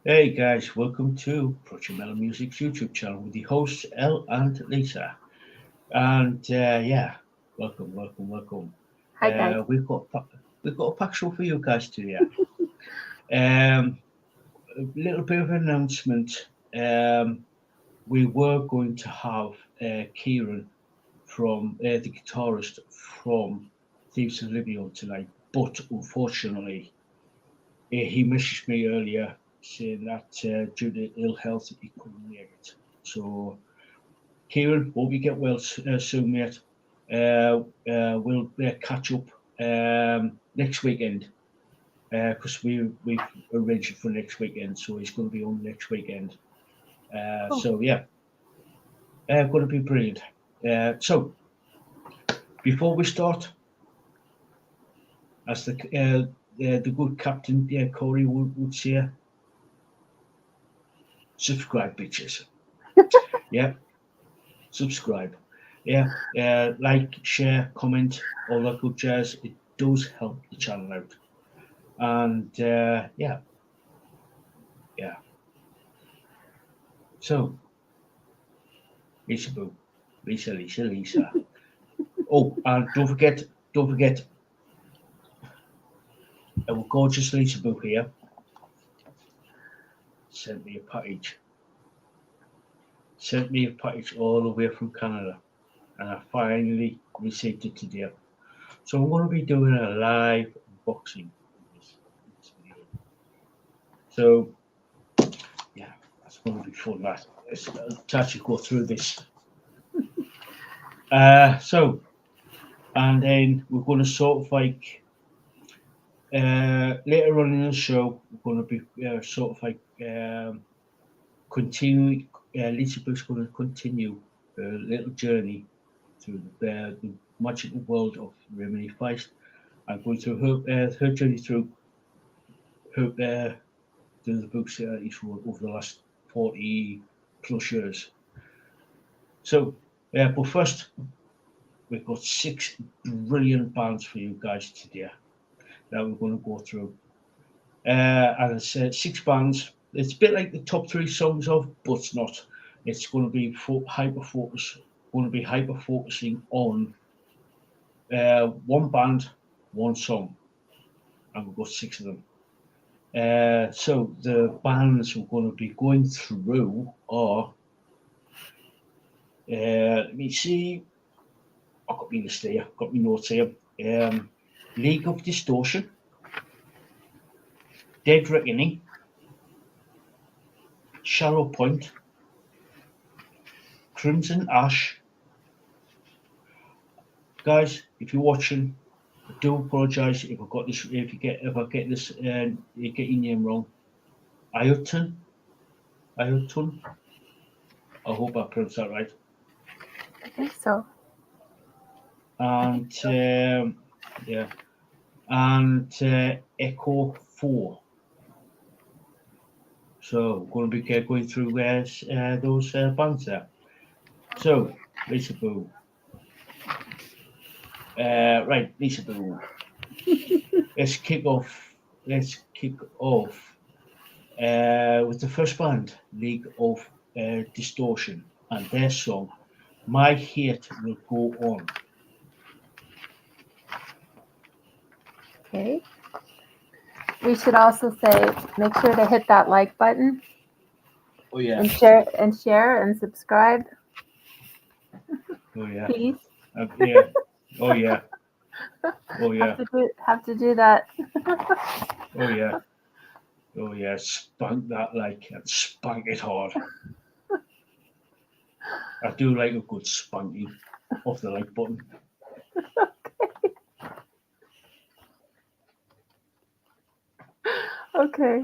Hey guys, welcome to Project Melon Music's YouTube channel with the hosts Ell and Lisa. And yeah, welcome. Hi guys. We've got a pack show for you guys today. Um, a little bit of an announcement. We were going to have Kieran from the guitarist from Thieves of Oblivion tonight, but unfortunately, he messaged me earlier saying that due to ill health, he couldn't make it. So, Kieran, hope you get well soon, mate. We'll catch up next weekend because we've arranged it for next weekend, so he's going to be on next weekend. Oh, So yeah, going to be brilliant. So before we start, as the good captain Corey would say, subscribe, bitches. Yeah, subscribe. Yeah, like, share, comment, all that good jazz. It does help the channel out. And yeah. So, Lisa Boo, Lisa. Oh, and don't forget, our gorgeous Lisa Boo here sent me a package. Sent me a package all the way from Canada, and I finally received it today. So I'm going to be doing a live unboxing of this video. So yeah, that's going to be fun. That to actually go through this. So and then we're going to sort of like later on in the show, we're going to be sort of like continuing. Lisa Bush's going to continue a little journey through the magical world of Raymond E Feist and going through her journey through her the books he's wrote over the last 40 plus years. So, but first, we've got six brilliant bands for you guys today that we're going to go through. As I said, six bands. It's a bit like the top three songs of, but it's not. It's going to be hyper focus. Going to be hyper focusing on one band, one song, and we've got six of them. So the bands we're going to be going through are. Let me see. I've got my list here. Got my notes here. League of Distortion, Dead Reckoning, Shallow Point, Crimson Ash. Guys, if you're watching, I do apologise if I got this. If I get this, you get your name wrong. Iotunn. I hope I pronounced that right. I think so. And yeah, and Echo 4. So we're going to be going through those bands there. So Lisa Boo. Right, Lisa Boo. Let's kick off. Let's kick off with the first band, League of Distortion, and their song "My Hate Will Go On." Okay. We should also say, make sure to hit that like button Oh yeah. and share and subscribe. Oh yeah. Please. Yeah. Oh yeah. Oh yeah. Have to do that. Oh yeah. Oh yeah. Spank that like and spank it hard. I do like a good spanking off the like button. Okay.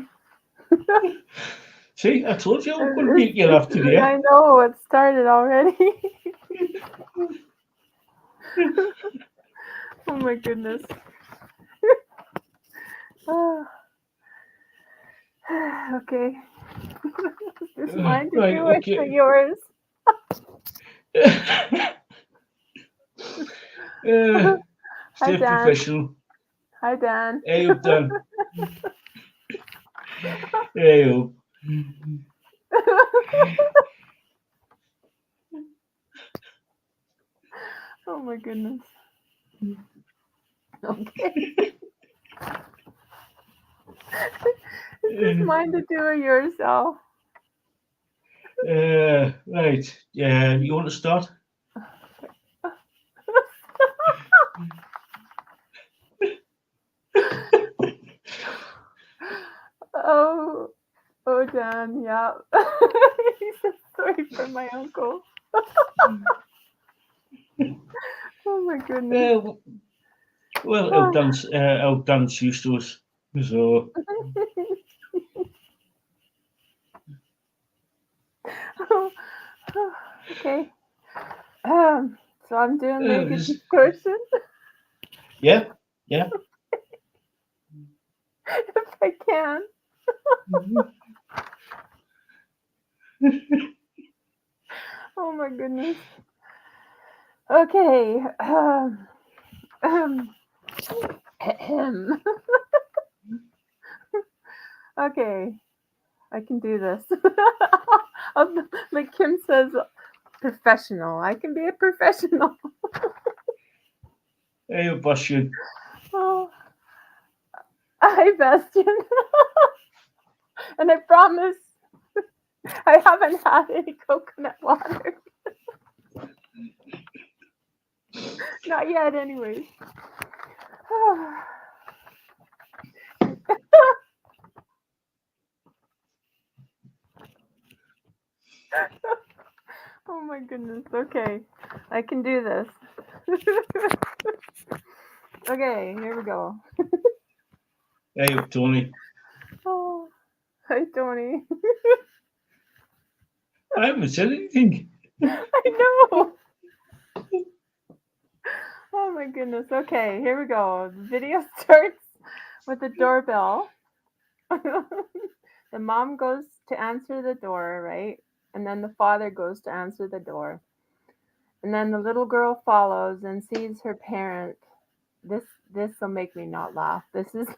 See, I told you I'm going to make you laugh today. I know it started already. Oh my goodness. Okay. Is mine to Right, do it okay. for yours? Hi Stay Dan. professional. Hi Dan. Hey up, Dan. Hey up. Oh my goodness. Okay. Is this mine to do or yourself? Right. Yeah, you want to start? Oh, oh, Dan, yeah. He's a story from my uncle. Oh my goodness. Well, Dan's used to us, so Okay. So I'm doing naked this- distortion yeah, yeah. if I can. Oh my goodness. Okay. Ahem. Okay. I can do this. Like Kim says, professional. I can be a professional. Hey, Bastian. Oh, hi, Bastian. And I promise I haven't had any coconut water. Not yet, anyways. Oh my goodness. Okay. I can do this. Okay, here we go. Hey, Tony. Oh, hi, Tony. I haven't said anything. I know. Oh my goodness. Okay, here we go. The video starts with the doorbell. The mom goes to answer the door, right? And then the father goes to answer the door. And then the little girl follows and sees her parent. This will make me not laugh. This is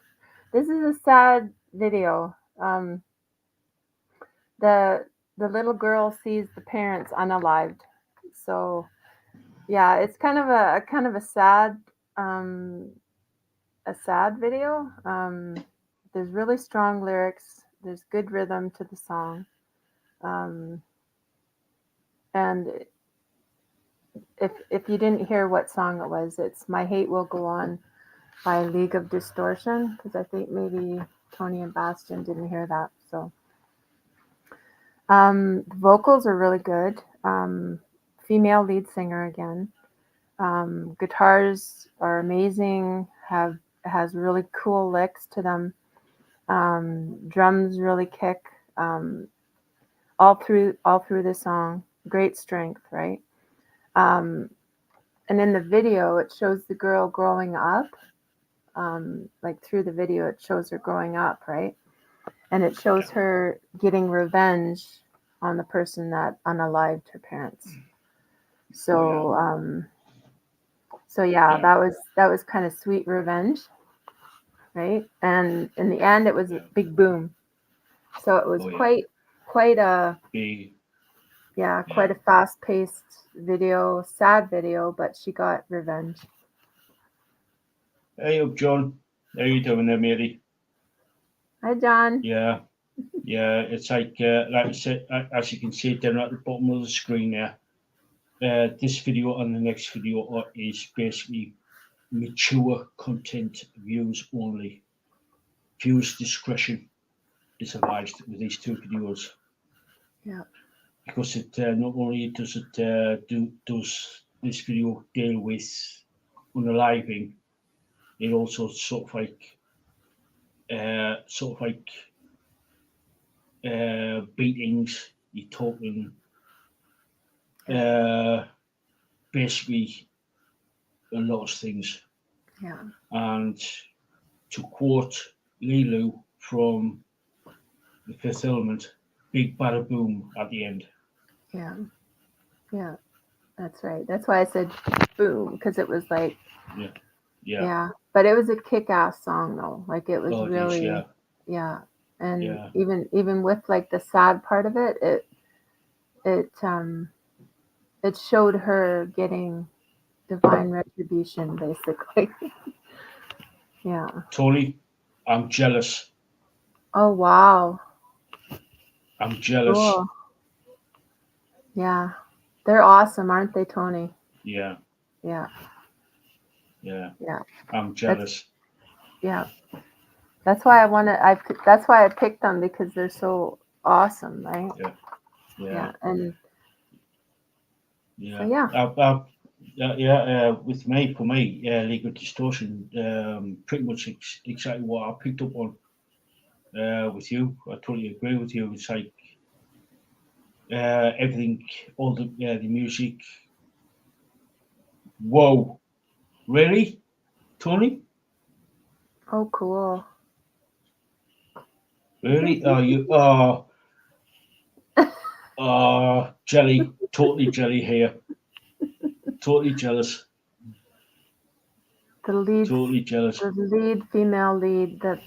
a sad video. The little girl sees the parents unalived. So yeah, it's kind of a sad video. There's really strong lyrics. There's good rhythm to the song, and if you didn't hear what song it was, it's "My Hate Will Go On" by League of Distortion, because I think maybe Tony and Bastian didn't hear that. So the vocals are really good. Female lead singer again. Guitars are amazing. Has really cool licks to them. Drums really kick all through the song. Great strength, right? And in the video, it shows the girl growing up. Like through the video, it shows her growing up, right? And it shows her getting revenge on the person that unalived her parents. So, so yeah, that was kind of sweet revenge, right? And in the end, it was a big boom. So it was quite a quite a fast-paced video, sad video, but she got revenge. Hey up, John. How you doing there, matey? Hi, John. Yeah, it's like I said, as you can see down at the bottom of the screen there. This video and the next video is basically mature content, views only. Viewers' discretion is advised with these two videos. Yeah. Because it not only does it does this video deal with unaliving, it also sort of like beatings. You're talking basically a lot of things. Yeah. And to quote Lilu from The Fifth Element, big bada boom at the end. Yeah. Yeah. That's right. That's why I said boom, because it was like Yeah. But it was a kick-ass song though. Like it was Oh, it is, really yeah. yeah. and Yeah. even with like the sad part of it, it showed her getting divine retribution, basically. Yeah. Tony, I'm jealous. Oh wow. I'm jealous. Cool. Yeah. They're awesome, aren't they, Tony? Yeah. Yeah. Yeah. Yeah. I'm That's jealous. yeah. That's why that's why I picked them, because they're so awesome, right? Yeah. Yeah. Yeah. And so Yeah. yeah. With me, for me, legal distortion, pretty much exactly what I picked up on with you. I totally agree with you. It's like everything, all the music. Whoa, really, Tony? Oh cool. Really? Jelly, totally jelly here. Totally jealous. The lead Totally jealous. the lead female lead, that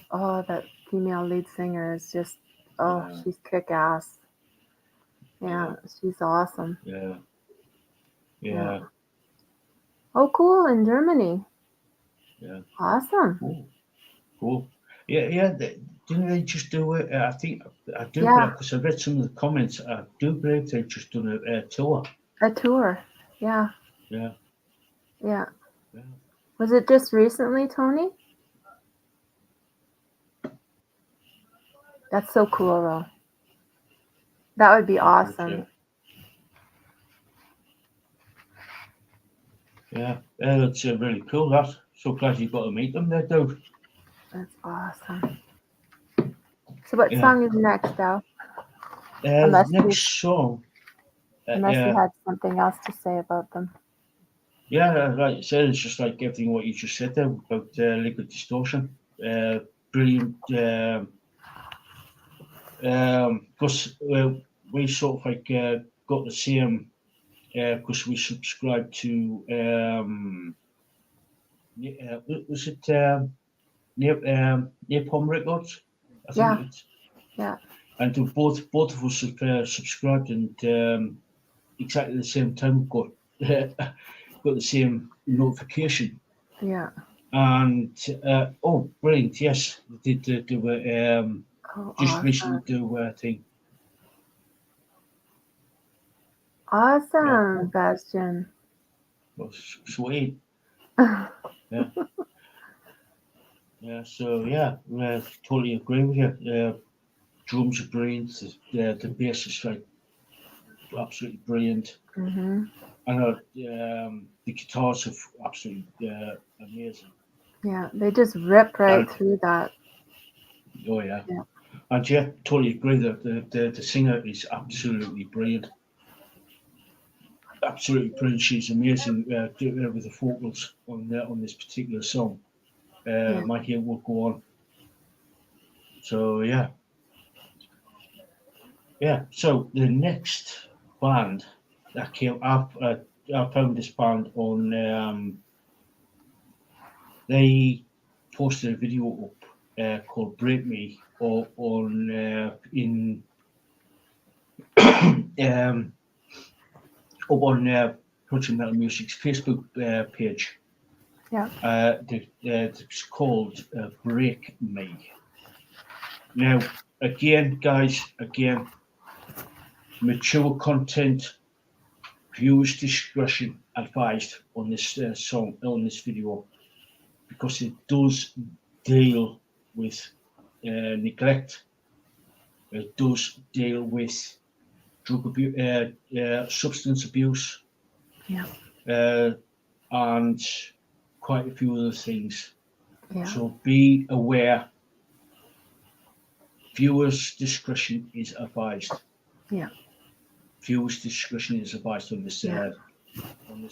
female lead singer is just, oh, Yeah. she's kick ass. Yeah. Yeah, she's awesome. Yeah. Yeah. Yeah. Oh cool, in Germany. Yeah. Awesome. Cool. Cool. Yeah. Yeah. Didn't they just do it? I think I do Yeah, believe, because I read some of the comments. I do believe they just done a tour. a tour. Yeah, Yeah. yeah. Yeah. Was it just recently, Tony? That's so cool though. That would be That's good. awesome. Yeah. Yeah. That's really cool. That. So glad you got to meet them there, dude. That's awesome. So what Yeah. song is next, Al? Unless you Next song. unless you Yeah. had something else to say about them. Yeah, like I said, it's just like everything what you just said there about liquid distortion. Brilliant. Because we sort of like got the same, because we subscribe to, was it Napalm Records? I think Yeah, it's. yeah, And to both of us have subscribed, and exactly the same time got got the same notification. yeah. And oh, brilliant! Yes, they did do a Oh, just recently awesome. do a thing. Yeah, Awesome, cool. Bastion. Well, sweet. Yeah, yeah. So yeah, totally agree with you. Drums are brilliant. The bass is like absolutely brilliant. hmm I know the guitars are absolutely amazing. Yeah, they just rip right And through that. oh yeah, Yeah, and yeah, totally agree that the singer is absolutely brilliant. Absolutely brilliant. She's amazing with the vocals on this particular song. yeah, My Heart Will Go On. So yeah, yeah. So the next band that came up, I found this band on. They posted a video up called "Break Me" or on in um, up on Country Metal Music's Facebook page. yeah. It's called "Break Me." Now, again, guys, again, mature content, viewers' discretion advised on this song, on this video, because it does deal with neglect. It does deal with drug abuse, substance abuse, Yeah, uh, and quite a few other things. yeah, So be aware. Viewers' discretion is advised. yeah, Viewers' discretion is advised on this yeah. on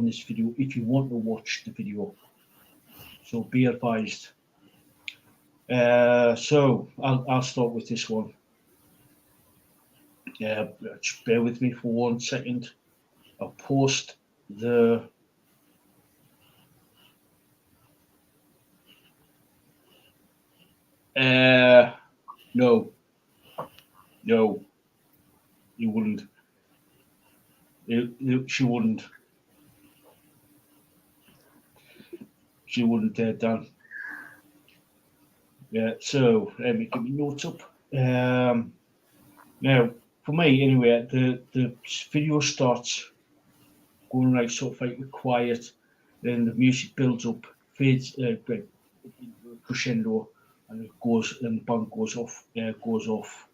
this video if you want to watch the video. So be advised. So I'll start with this one. Just bear with me for 1 second. I'll post the. Uh, No, no, you wouldn't. She wouldn't. She wouldn't, Dan. Yeah. So let me get my notes up. Now, for me, anyway, the video starts going like sort of like quiet, then the music builds up, fades, like crescendo, and it goes, and the band goes off. Goes off.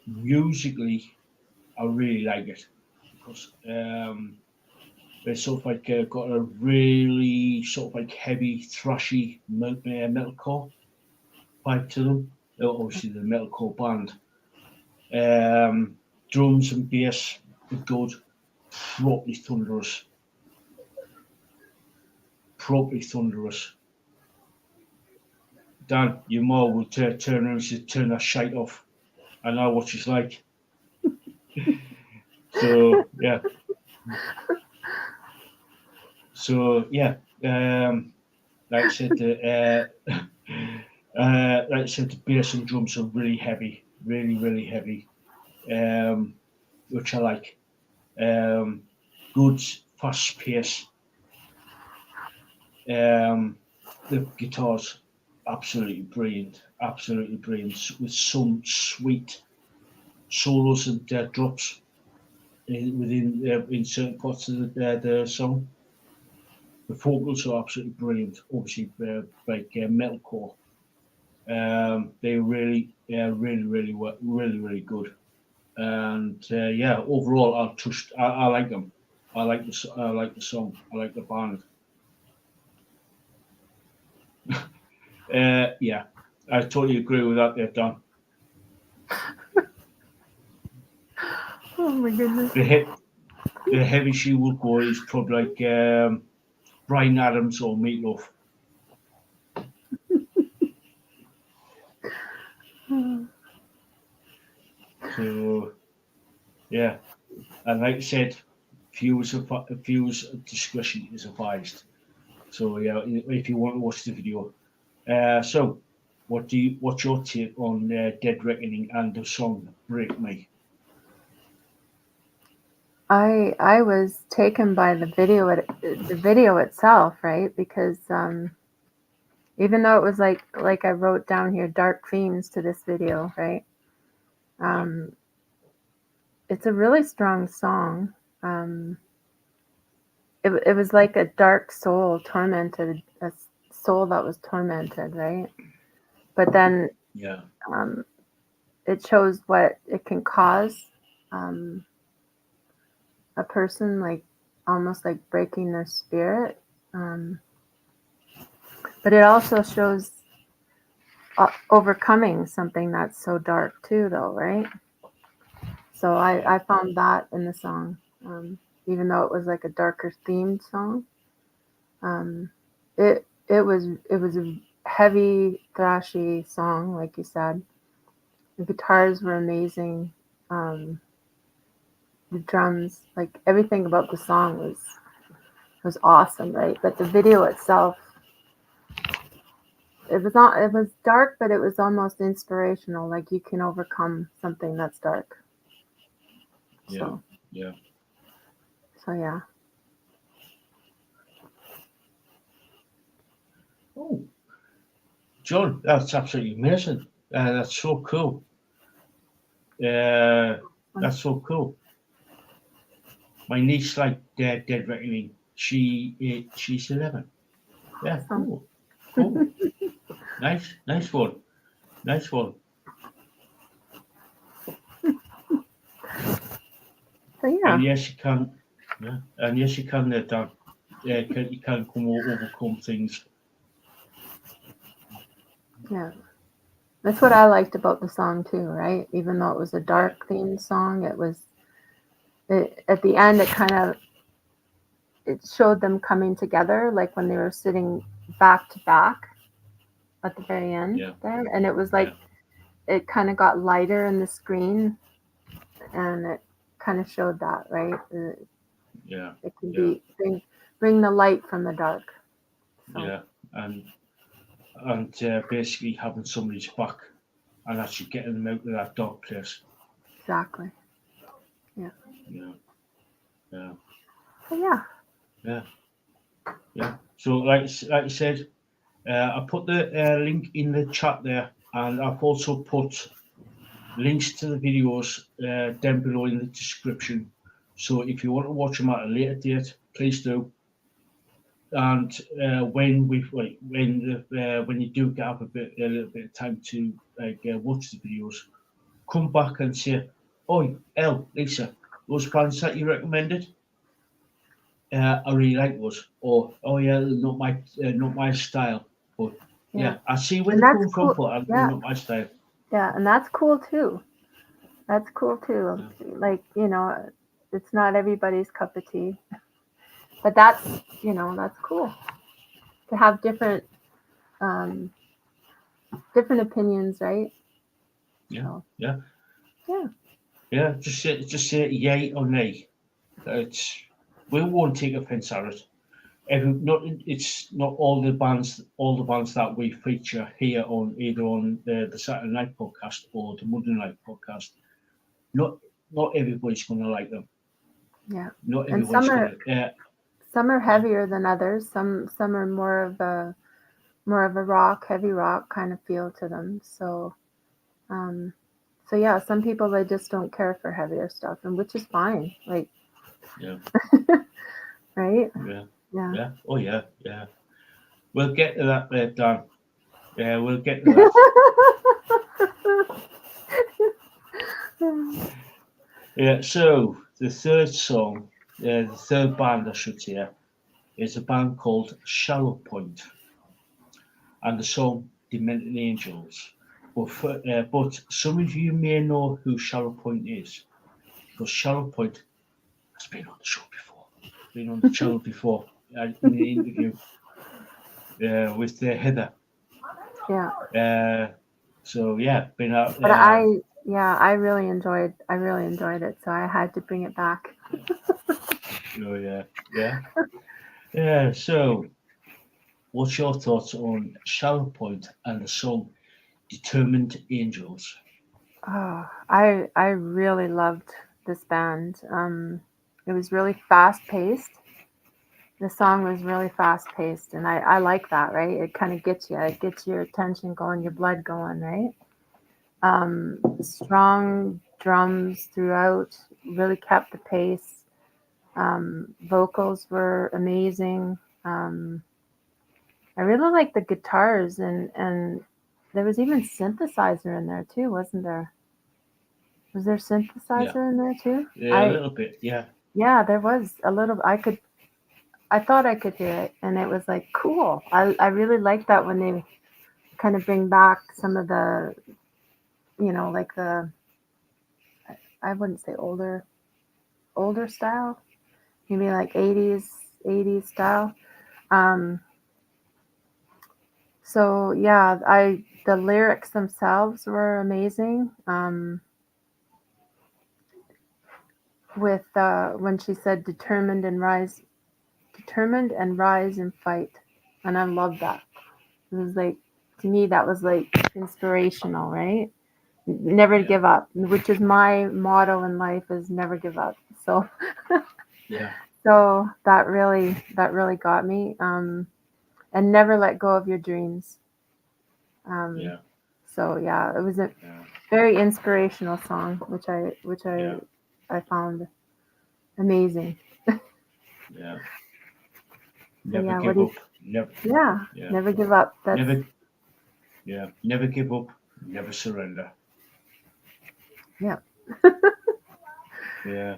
Musically, I really like it because it's sort of like got a really sort of like heavy, thrashy metalcore vibe to them. Obviously, the metalcore band. Drums and bass are good, properly thunderous, properly thunderous. Dan, your mom will turn around and say, turn that shite off. I know what she's like. So yeah. So yeah. Like I said, like I said, the bass and drums are really heavy, really heavy, which I like. Good fast pace. The guitars absolutely brilliant, with some sweet solos and drops within in certain parts of the song. The vocals are absolutely brilliant. Obviously, like metalcore. They really good. And yeah, overall, I like them. I like the song. I like the band. Yeah, I totally agree with that there, Dan. Oh my goodness. The heavy she will go is probably like Brian Adams or Meatloaf. So yeah, and like I said, views discretion is advised. So yeah, if you want to watch the video. So what's your take on Dead Reckoning and the song Break Me? I was taken by the video itself, right? Because even though it was like I wrote down here dark themes to this video, right? Um, it's a really strong song. It was like a dark soul tormented, a soul that was tormented, right? But then Yeah, it shows what it can cause a person, like almost like breaking their spirit. But it also shows overcoming something that's so dark too, though, right? So I found that in the song, even though it was like a darker themed song. Um, it was a heavy, thrashy song, like you said. The guitars were amazing. The drums, like everything about the song was awesome, right? But the video itself, it was dark, but it was almost inspirational. Like you can overcome something that's dark. yeah, So yeah. so yeah. Oh, John, that's absolutely amazing. That's so cool. That's so cool. My niece like Dead Reckoning. She's 11. Yeah, Awesome. cool. Nice one. Nice one. So And yeah, yes, you can. Yeah, and yes, you can. Dan. Yeah, you can overcome things. yeah. That's what I liked about the song too, right? Even though it was a dark themed song, at the end it showed them coming together, like when they were sitting back to back at the very end Yeah, there, and it was like yeah, it kind of got lighter in the screen, and it kind of showed that, right? yeah, It can yeah, bring the light from the dark. So yeah. And basically having somebody's back and actually getting them out of that dark place. Exactly. Yeah. But yeah. So, like I said, I put the link in the chat there, and I've also put links to the videos down below in the description. So, if you want to watch them at a later date, please do. And when you do get up a little bit of time to watch the videos, come back and say, "Oh, Elle, Lisa, those bands that you recommended, I really like those," or "Oh yeah, not my style." But yeah, I see where And they're that's coming cool. from, but not my style. Yeah, and that's cool too. That's cool too. Yeah. Like, it's not everybody's cup of tea. But that's, that's cool to have different different opinions, right? Yeah, So, yeah, yeah. yeah. Just say yay or nay. We won't take offence at it. It's not all the bands that we feature here on either on the Saturday night podcast or the Monday night podcast. Not everybody's going to like them. Yeah. Not And everybody's going to. some are heavier than others. Some are more of a heavy rock kind of feel to them. So yeah, some people, they just don't care for heavier stuff, and which is fine. Like, Yeah. right? Yeah. Oh yeah. We'll get to that there, Dan. Yeah, we'll get to that. Yeah. So the third song, the third band I should say, is a band called Shallow Point, and the song "Demented Angels." But some of you may know who Shallow Point is, because Shallow Point has been on the show before, been on the channel before in the interview with Heather. Yeah. So yeah, been out. But I really enjoyed it, so I had to bring it back. Oh yeah. So, what's your thoughts on Shallow Point and the song "Determined Angels"? Oh, I really loved this band. It was really fast paced. The song was really fast paced, and I like that, right? It kind of gets you. It gets your attention going, your blood going, right? Strong drums throughout, really kept the pace. Vocals were amazing. I really like the guitars, and there was even synthesizer in there too, wasn't there? Was there synthesizer in there too? Yeah, a little bit. Yeah. Yeah, there was a little. I thought I could hear it, and it was like cool. I really like that when they kind of bring back some of the, like I wouldn't say older style, maybe like 80s style. Um, so yeah, the lyrics themselves were amazing. With when she said determined and rise and fight, and I love that. It was like, to me, that was like inspirational, right? Never give up, which is my motto in life, is never give up. So Yeah. so that really got me. And never let go of your dreams. Yeah. So yeah, it was a very inspirational song, which I found amazing. Yeah. So, Never give up. Never. Never give up. That's Never give up. Never surrender. yeah. Yeah.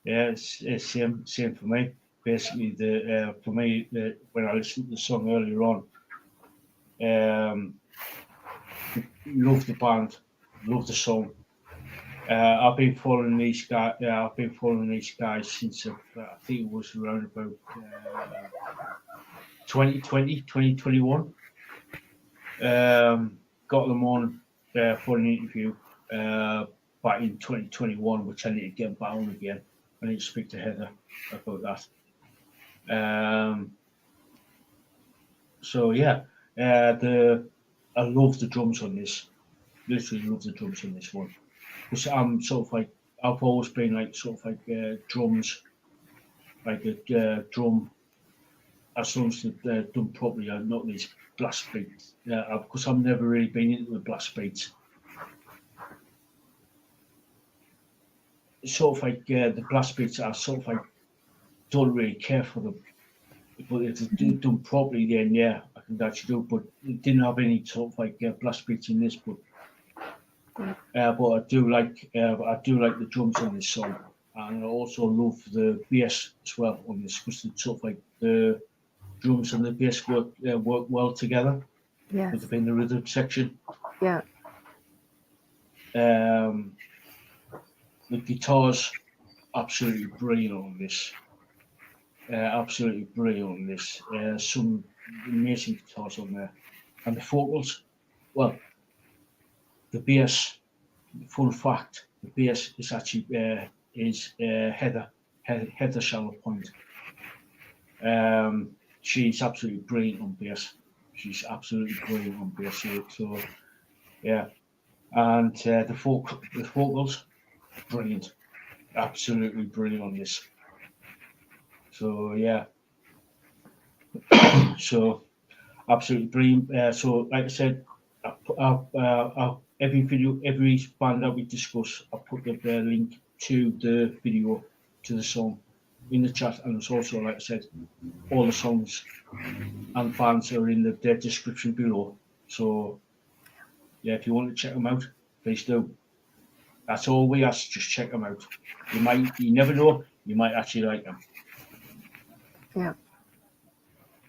Yeah. It's same for me. Basically, for me, when I listened to the song earlier on, love the band, love the song. I've been following these guys. I've been following these guys since I think it was around about 2020, 2021. Got them on for an interview back in 2021, which I need to get back on again. I need to speak to Heather about that. So yeah, I love the drums on this. literally love the drums in this one. Because I'm sort of like, I've always been like sort of like drums, like a drum, as long as they're done properly, and not these blast beats. Because I've never really been into the blast beats. Sort of like the blast beats are sort of like, don't really care for them. But if it's done properly, then yeah, I can actually do. But it didn't have any sort of like blast beats in this. But I do like the drums on this song, and I also love the bass as well on this, because it's sort of like the drums and the bass work well together Yes. within the rhythm section. Yeah. The guitar's absolutely brilliant on this. Absolutely brilliant on this. Some amazing guitars on there, and the vocals. Well, the bass. Fun fact: the bass is actually Heather Shallow Point. She's absolutely brilliant on bass. She's absolutely brilliant on bass. So yeah, and the vocals, brilliant, absolutely brilliant on this. So yeah, so absolutely brilliant. So like I said, every video, every band that we discuss, I put the link to the video, to the song in the chat, and it's also, like I said, all the songs and bands are in the description below. So yeah, if you want to check them out, please do. That's all we ask. Just check them out. You never know, you might actually like them. Yeah.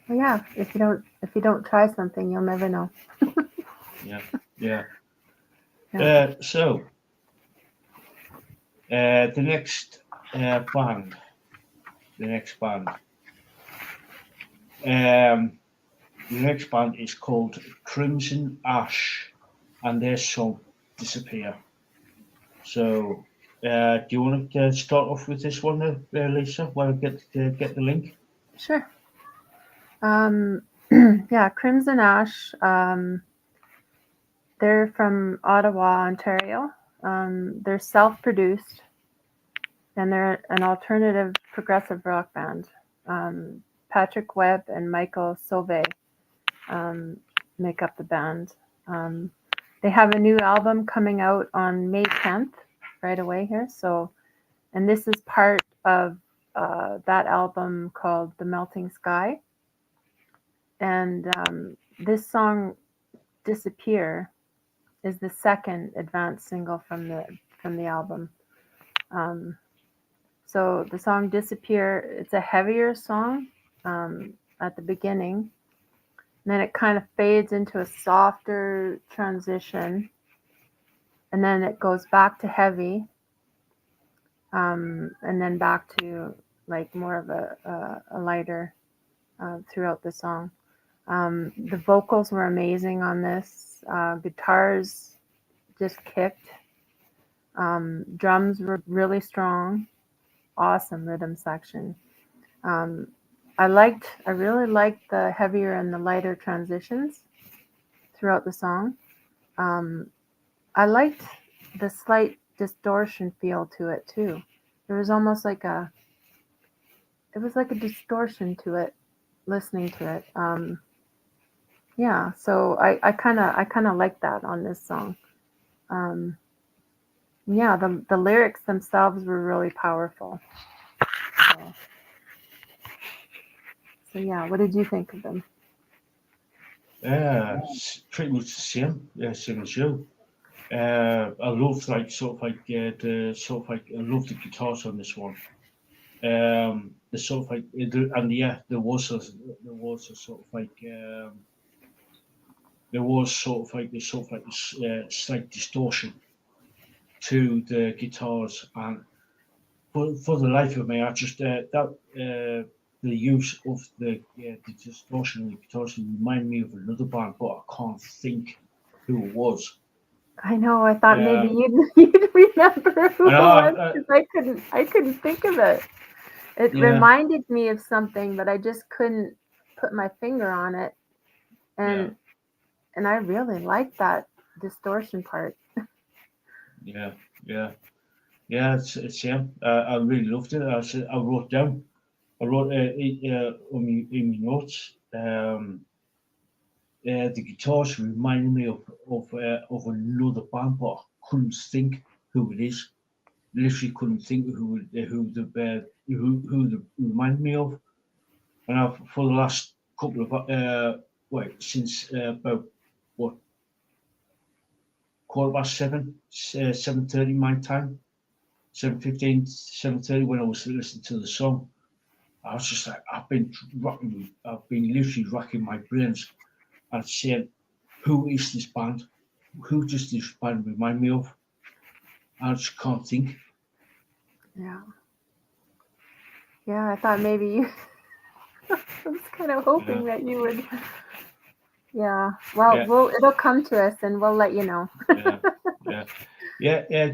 Well, yeah. If you don't try something, you'll never know. Yeah. So the next band. The next band is called Crimson Ash, and their song "Disappear." So, do you want to start off with this one, Lisa? While I get the link. Sure. Yeah, Crimson Ash. They're from Ottawa, Ontario. They're self-produced, and they're an alternative progressive rock band. Patrick Webb and Michael Sauvé make up the band. They have a new album coming out on May 10th, right away here. So, and this is part of that album called The Melting Sky. And this song, Disappear, is the second advanced single from the album. So the song Disappear, it's a heavier song at the beginning. And then it kind of fades into a softer transition. And then it goes back to heavy. And then back to like more of a lighter throughout the song. The vocals were amazing on this. Guitars just kicked. Drums were really strong. Awesome rhythm section. I really liked the heavier and the lighter transitions throughout the song. I liked the slight distortion feel to it too. There was almost like a distortion to it, listening to it. Yeah, so I kind of like that on this song. Yeah, the lyrics themselves were really powerful. So yeah, what did you think of them? It's pretty much the same. Same as you. I love I love the guitars on this one. The sort of like, and yeah, there was a sort of like there was sort of like this slight distortion to the guitars, and for the life of me, I just the use of the distortion of the guitars remind me of another band, but I can't think who it was. I know. I thought maybe you'd remember who it was, because I couldn't think of it. It reminded me of something, but I just couldn't put my finger on it. And I really liked that distortion part. Yeah, yeah, yeah. It's yeah. I really loved it. I wrote down. I wrote in my notes. The guitars remind me of another band, but I couldn't think who it is. Literally couldn't think who they remind me of. And I've for the last couple of since about what 7:15, 7:30 my time, 7:15, 7:30 when I was listening to the song. I was just like, I've been literally racking my brains and saying, who is this band? Who does this band remind me of? I just can't think. Yeah. Yeah, I thought maybe you. I was kind of hoping that you would. Yeah. Well, it'll come to us, and we'll let you know.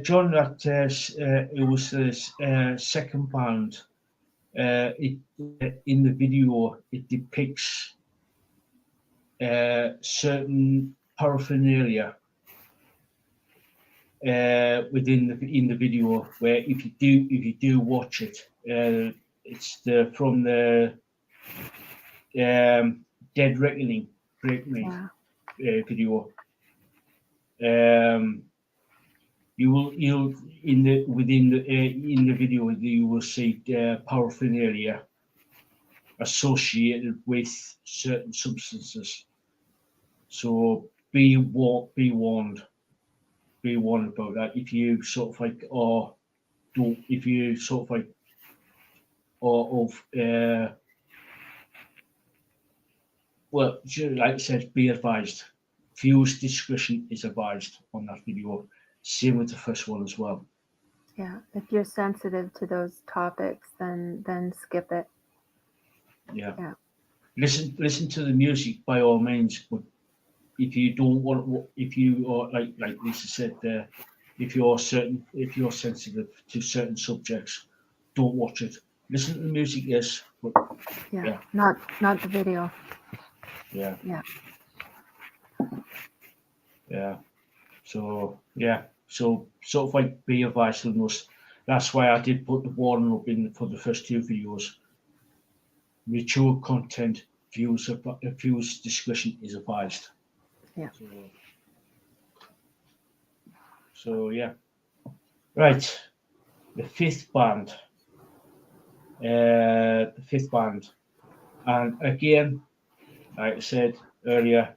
John, it was the second band. In the video, it depicts certain paraphernalia in the video, where if you do watch it, it's from the Dead Reckoning video. You'll in the video you will see paraphernalia associated with certain substances. So be warned about that. If you sort of like well, like I said, be advised. Viewers' discretion is advised on that video. Same with the first one as well. Yeah, if you're sensitive to those topics, then skip it. Yeah. Listen to the music by all means, but if you don't want, if you are like Lisa said there, if you're sensitive to certain subjects, don't watch it. Listen to the music, yes, but not the video. Yeah. So sort of like be advised on us. That's why I did put the warning up in for the first two videos. Mature content, viewers' discretion is advised. Yeah. So yeah. Right. The fifth band. And again, like I said earlier,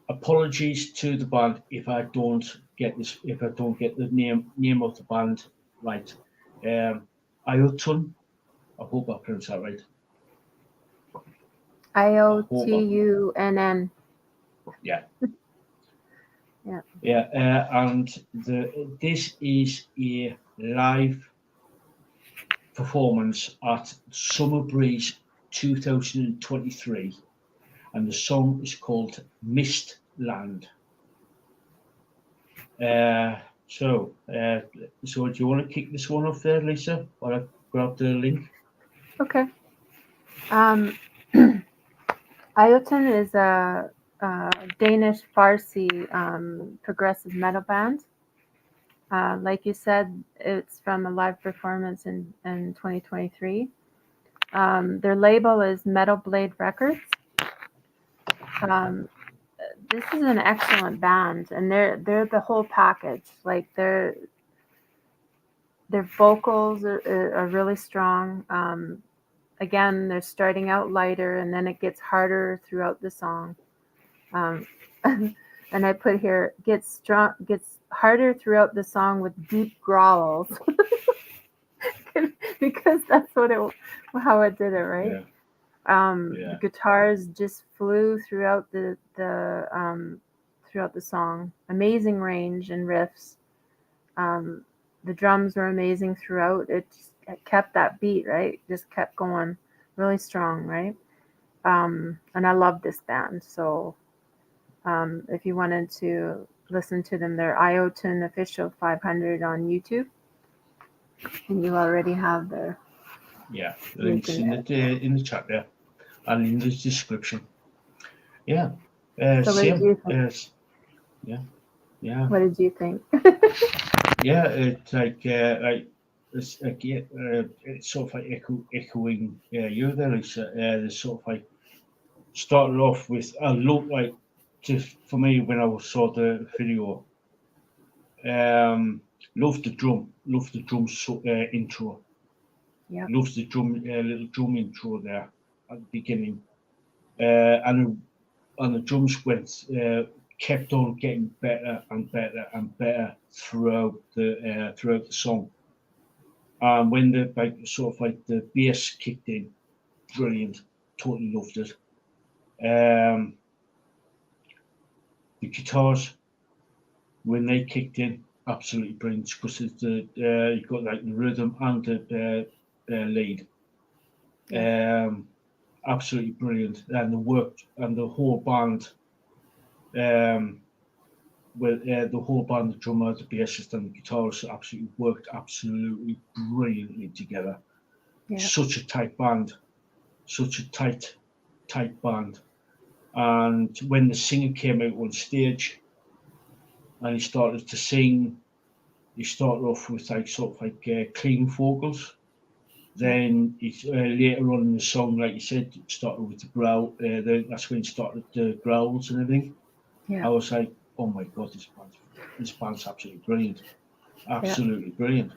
apologies to the band if I don't get the name of the band right. Iotunn. I hope I pronounced that right. Iotunn. Yeah. Yeah. And this is a live performance at Summer Breeze 2023, and the song is called Mistland. So do you want to kick this one off there, Lisa, while I grab the link? Okay. Iotunn is a Danish Farsi progressive metal band. Like you said, it's from a live performance in 2023. Their label is Metal Blade Records. This is an excellent band, and they're the whole package. Like their vocals are really strong. Again, they're starting out lighter, and then it gets harder throughout the song. And I put here gets harder throughout the song with deep growls, because that's how it did it, right? Yeah. The guitars just flew throughout the song. Amazing range and riffs. The drums were amazing throughout. It kept that beat, right? Just kept going really strong, right? And I love this band. So if you wanted to listen to them, they're Iotunn Official 500 on YouTube. And you already have their links in the chat there and in the description. Yeah. So Same. yeah. Yeah. What did you think? Yeah, it's like it's again, it's sort of like echoing you there. It's there's sort of like started off with a look like just for me when I saw the video. Love the drum intro. Yep. Love the little drum intro there at the beginning. And the drums kept on getting better and better and better throughout the song. And when the like sort of like the bass kicked in, brilliant, totally loved it. Um, the guitars when they kicked in, absolutely brilliant because it's you got like the rhythm and the lead. Yeah. Absolutely brilliant, and the work and the whole band. Um, with the whole band, the drummer, the bassist, and the guitarist absolutely worked absolutely brilliantly together. Yeah. Such a tight band, such a tight band. And when the singer came out on stage and he started to sing, he started off with like sort of like clean vocals. Yeah. Then it's later on in the song, like you said, it started with the growl. That's when it started the growls and everything. I Yeah. was like, oh my god, this band's absolutely brilliant, Yeah. absolutely brilliant.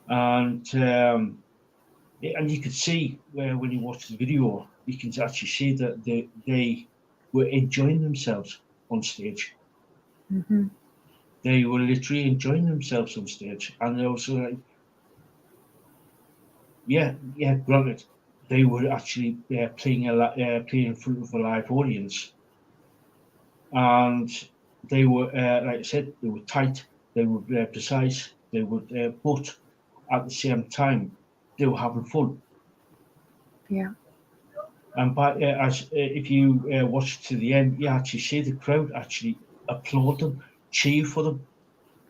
And and you could see when you watch the video, you can actually see that they were enjoying themselves on stage. Mm-hmm. They were literally enjoying themselves on stage, and they also like, yeah, granted, they were actually playing in front of a live audience, and they were like I said, they were tight, they were precise, they were, but at the same time, they were having fun. Yeah. And as if you watch to the end, you actually see the crowd actually applaud them, cheer for them.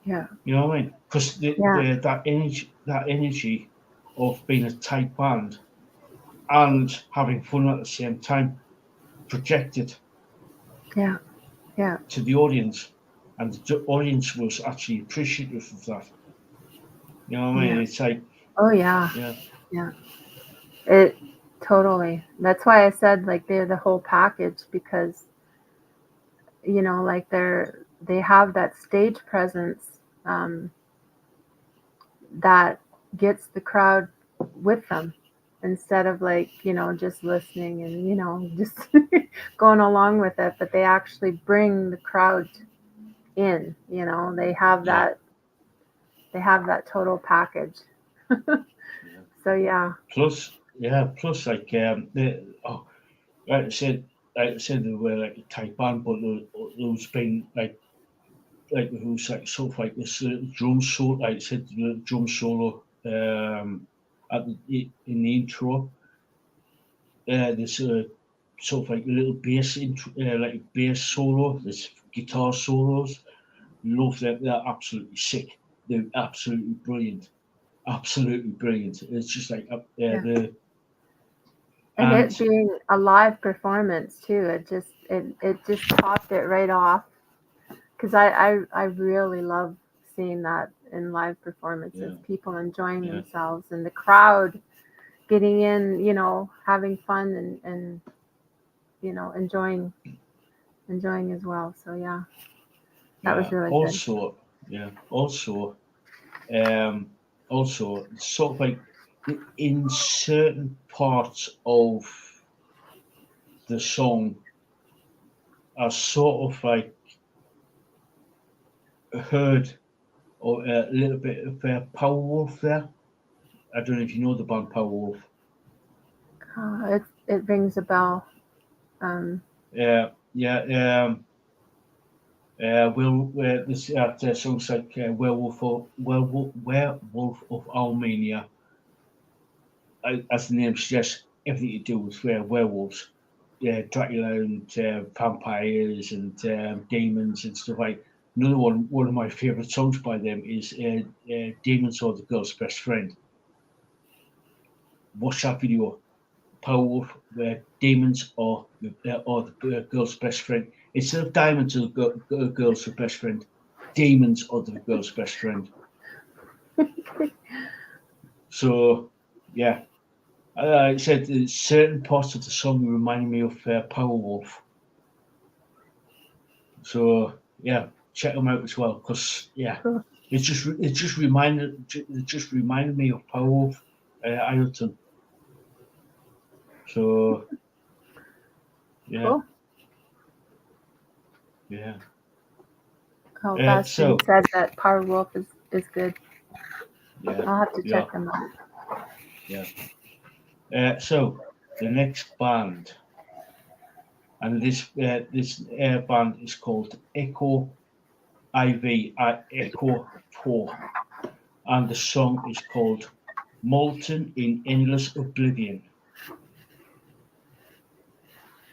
Yeah. You know what I mean? Because Yeah. that energy of being a tight band and having fun at the same time projected Yeah. Yeah. to the audience, and the audience was actually appreciative of that. You know what I mean? Yeah. It's like, Oh yeah. yeah, Yeah. It totally. That's why I said like they're the whole package because like they have that stage presence that gets the crowd with them instead of like just listening and just going along with it, but they actually bring the crowd in. yeah, They have that total package. yeah. So yeah. Plus like like I said, they were like a tight band, but there was been like it was like sort of like this little drum solo, like I said, the little drum solo in the intro. This sort of like a little bass intro, like bass solo, this guitar solos. Love them. They're absolutely sick. They're absolutely brilliant. Absolutely brilliant. It's just like Yeah. the And it and being a live performance too, it just topped it right off. Because I really love seeing that in live performances, yeah, people enjoying yeah, themselves and the crowd getting in, having fun and enjoying as well. So yeah, that was yeah. really good. Also, yeah. Um, also, sort of like in certain parts of the song are sort of like heard or a little bit of Power Wolf there. I don't know if you know the band Power Wolf. It rings a bell. Um, Yeah. This song's like Werewolf of Armenia. As the name suggests, everything to do with werewolves. Yeah, Dracula and vampires and demons and stuff like. Another one of my favorite songs by them is "Demons Are the Girl's Best Friend." Watch that video. Powerwolf, where demons are the girl's best friend. instead of diamonds are the girl's best friend, demons are the girl's best friend. So yeah, I said certain parts of the song remind me of Powerwolf. So yeah, check them out as well because yeah, Cool. it just reminded me of Powerwolf, Iotunn. So yeah, Cool. yeah. Oh, Bastion So said that Powerwolf is good. yeah, I'll have to yeah, check them out. yeah. So the next band, and this band is called Echo IV Echo 4, and the song is called Molten in Endless Oblivion.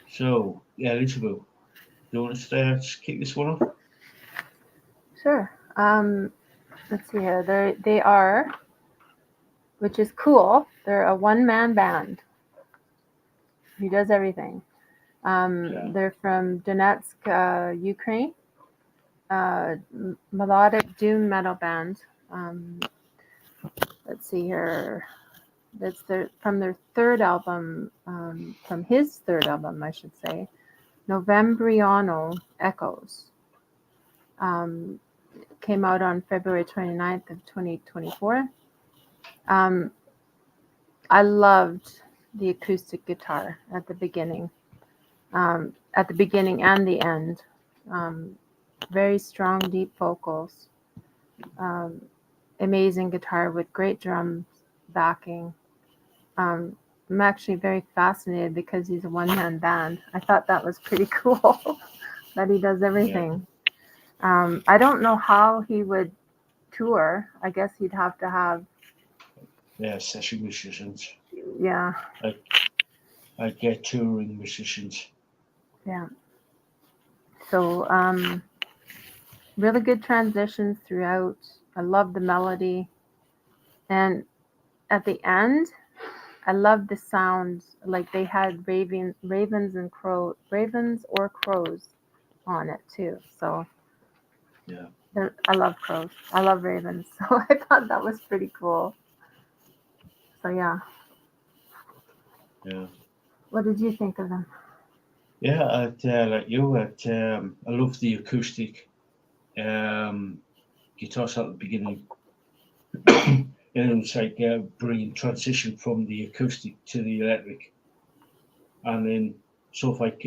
So yeah, Lisaboo, do you want to just kick this one off? Sure. Let's see here. They are, which is cool. They're a one-man band. He does everything. Yeah, They're from Donetsk, Ukraine. Melodic doom metal band. Um, let's see here. That's from their third album, from his third album, I should say, Novembriano Echoes. Um, came out on February 29th of 2024. I loved the acoustic guitar at the beginning and the end. Very strong, deep vocals. Um, amazing guitar with great drums backing. I'm actually very fascinated because he's a one-man band. I thought that was pretty cool that he does yeah, everything. I don't know how he would tour. I guess he'd have to have, yeah. Session musicians, yeah, like get touring musicians. yeah. So really good transitions throughout. I love the melody, and at the end, I love the sounds. Like they had ravens or crows on it too. So Yeah, I love crows. I love ravens. So I thought that was pretty cool. So yeah, yeah, what did you think of them? yeah. Like you, I love the acoustic guitars at the beginning. And it was like bringing transition from the acoustic to the electric, and then sort of like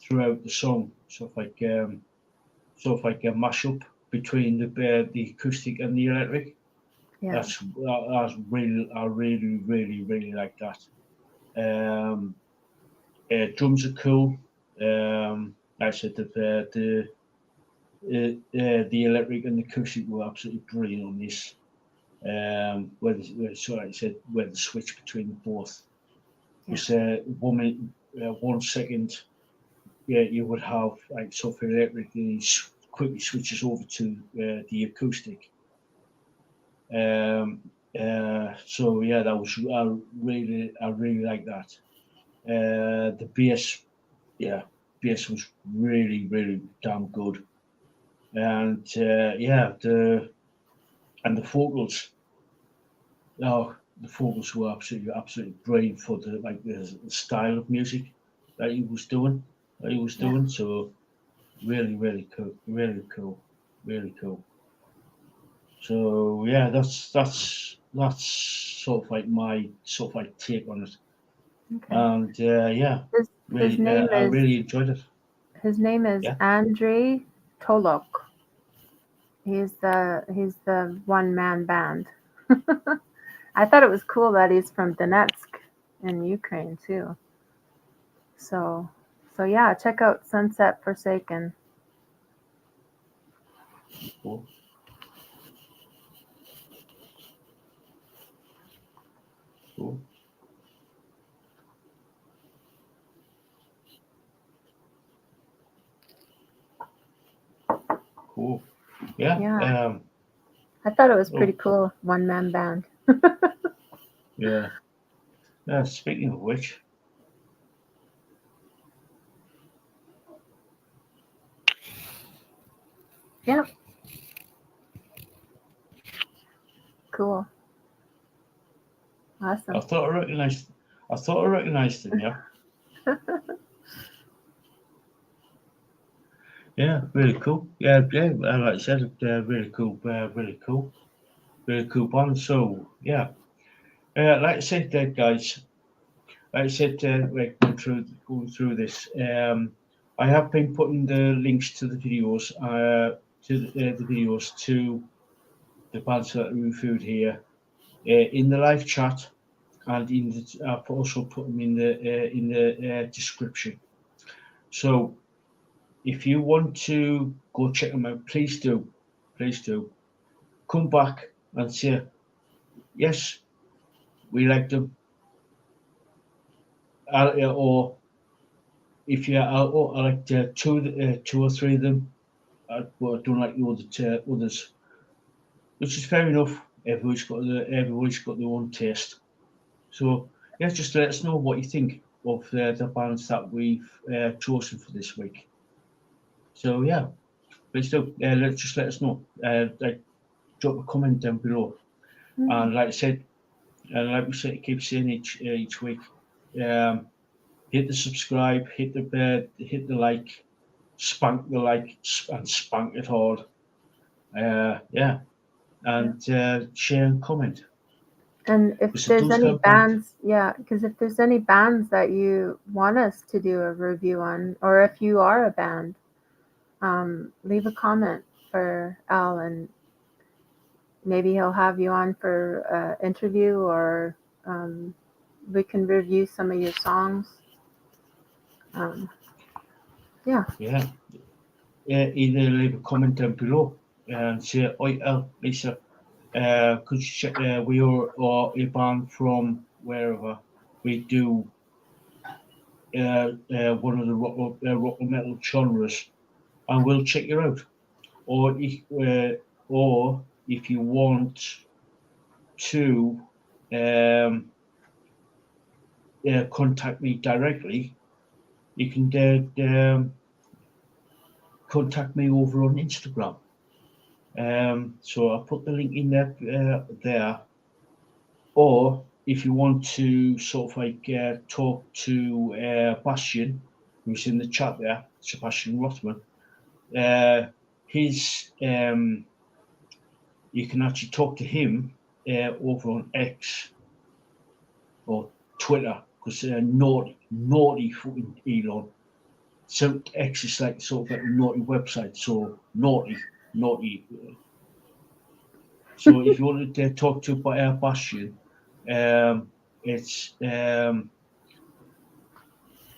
throughout the song, sort of like a mashup between the acoustic and the electric. Yeah, That's really I really like that. Um, Drums are cool. Like I said the electric and the acoustic were absolutely brilliant on this. So like I said, where the switch between the both yeah, was 1 minute, 1 second, yeah, you would have like something electric, and he quickly switches over to the acoustic. So yeah, that was I really like that. The bass, yeah, bass was really damn good, and yeah, the vocals. Oh, the vocals were absolutely brilliant for the style of music that he was doing. yeah. So really cool, really cool. So yeah, that's sort of like my sort of like take on it, Okay. and yeah, His really, name I is really enjoyed it. his name is Yeah, Andrei Tolok. He's the one man band. I thought it was cool that he's from Donetsk in Ukraine too. So yeah, check out Sunset Forsaken. cool, cool, cool. Yeah, Yeah, I thought it was pretty oh cool. One man band. yeah. Speaking of which, Yep. Cool. Awesome. I thought I recognized him. Yeah. Yeah, really cool. Yeah, like I said, really cool, really cool band. So yeah, like I said, guys, like I said, like going through this. I have been putting the links to the videos, the videos to the bands that we reviewed here in the live chat, and I've also put them in the description. So if you want to go check them out, please do. Please do. Come back and say, yes, we like them. Or if you I like two or three of them, but I don't like the others, which is fair enough. Everybody's got their own taste. So yeah, just let us know what you think of the bands that we've chosen for this week. So yeah, please do. Just let us know. Like, drop a comment down below. And like I said, and like we say, keep saying each week, hit the subscribe, hit the like, spank the like, and spank it hard. Yeah, and share and comment. And if Because it there's does any help out. bands, yeah, because if there's any bands that you want us to do a review on, or if you are a band, leave a comment for Al, and maybe he'll have you on for an interview, or we can review some of your songs. Yeah. Yeah. Either leave a comment down below and say, "Oi, Lisa, could you check? We are a band from wherever. We do one of the rock and metal genres, and we'll check you out." Or if you want to contact me directly, you can contact me over on Instagram. So I'll put the link in there. Or if you want to sort of like talk to Bastian, who's in the chat there, Sebastian Rothman, his you can actually talk to him over on X or Twitter, because naughty fucking Elon. So X is like sort of like a naughty website, so naughty. So if you want to talk to Bastian, it's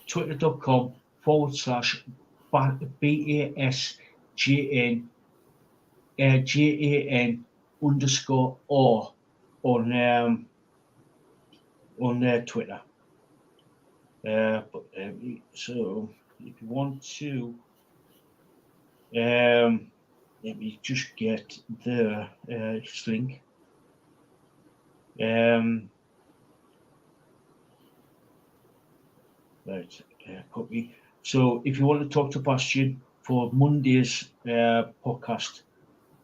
twitter.com/BASGAN GAN_R on Twitter. So if you want to, let me just get the link. Right, copy. So if you want to talk to Bastian for Monday's podcast,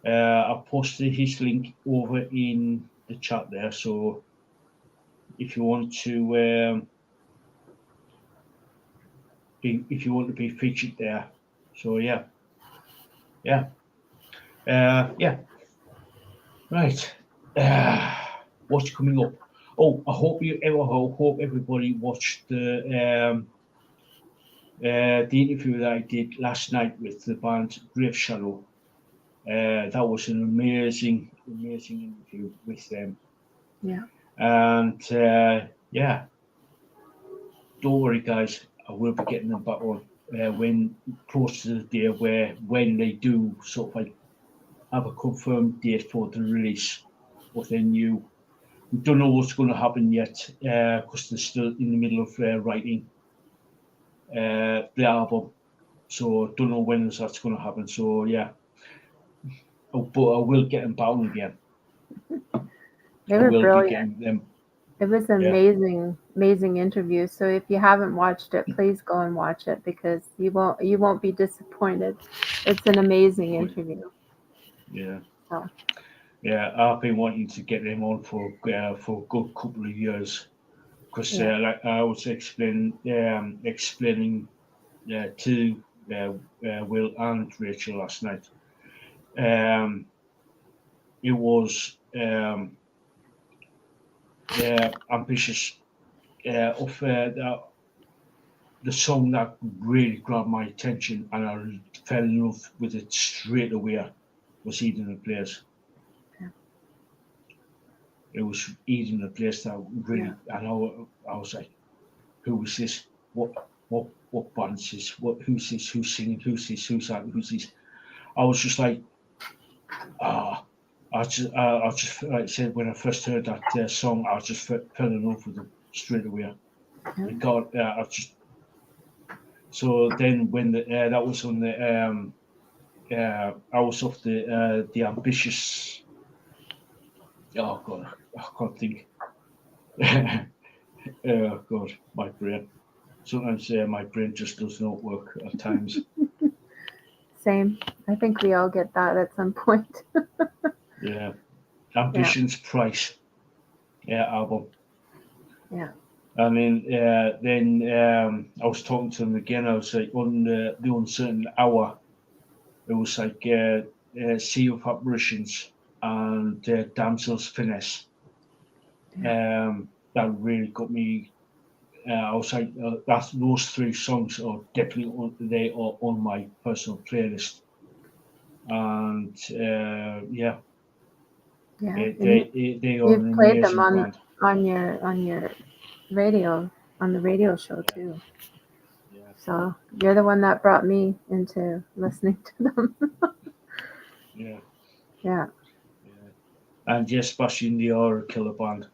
I've posted his link over in the chat there. So if you want to be featured there, so yeah. Right. What's coming up? Oh, I hope everybody watched the interview that I did last night with the band Grave Shadow. That was an amazing interview with them. Yeah. And yeah, don't worry, guys. I will be getting them back on when close to the day when they do sort of like have a confirmed date for the release of their new. We don't know what's going to happen yet because they're still in the middle of writing the album, so don't know when that's going to happen. So yeah, but I will get them back again. They were brilliant. Be getting them. It was amazing amazing interview. So if you haven't watched it, please go and watch it because you won't be disappointed. It's an amazing interview. Yeah. So. Yeah, I've been wanting to get them on for a good couple of years because, like I was explaining to Will and Rachel last night, it was ambitious of the song that really grabbed my attention and I fell in love with it straight away was Eden the Place. Yeah. It was Eden the Place that really, and I was like, who is this? What band is this? Who's this? Who's singing? Who's this? Who's that? Who's this? I was just like, I just like I said when I first heard that song, I just fell in love with it straight away. I just so then when that was on the I was off the ambitious. Oh God, I can't think. Oh God, my brain. Sometimes my brain just does not work at times. Same. I think we all get that at some point. Yeah. Ambition's Price. Yeah, album. Yeah. And then I was talking to them again. I was like on the Uncertain Hour. It was like Sea of Apparitions and Damsel's Finesse. That really got me. I was like, those three songs are definitely they are on my personal playlist. And Yeah. they are You've an played them amazing band. on your radio on the radio show too. Yeah. So you're the one that brought me into listening to them. Yeah. Yeah. Yeah. And yes, Bastion, they are a killer band.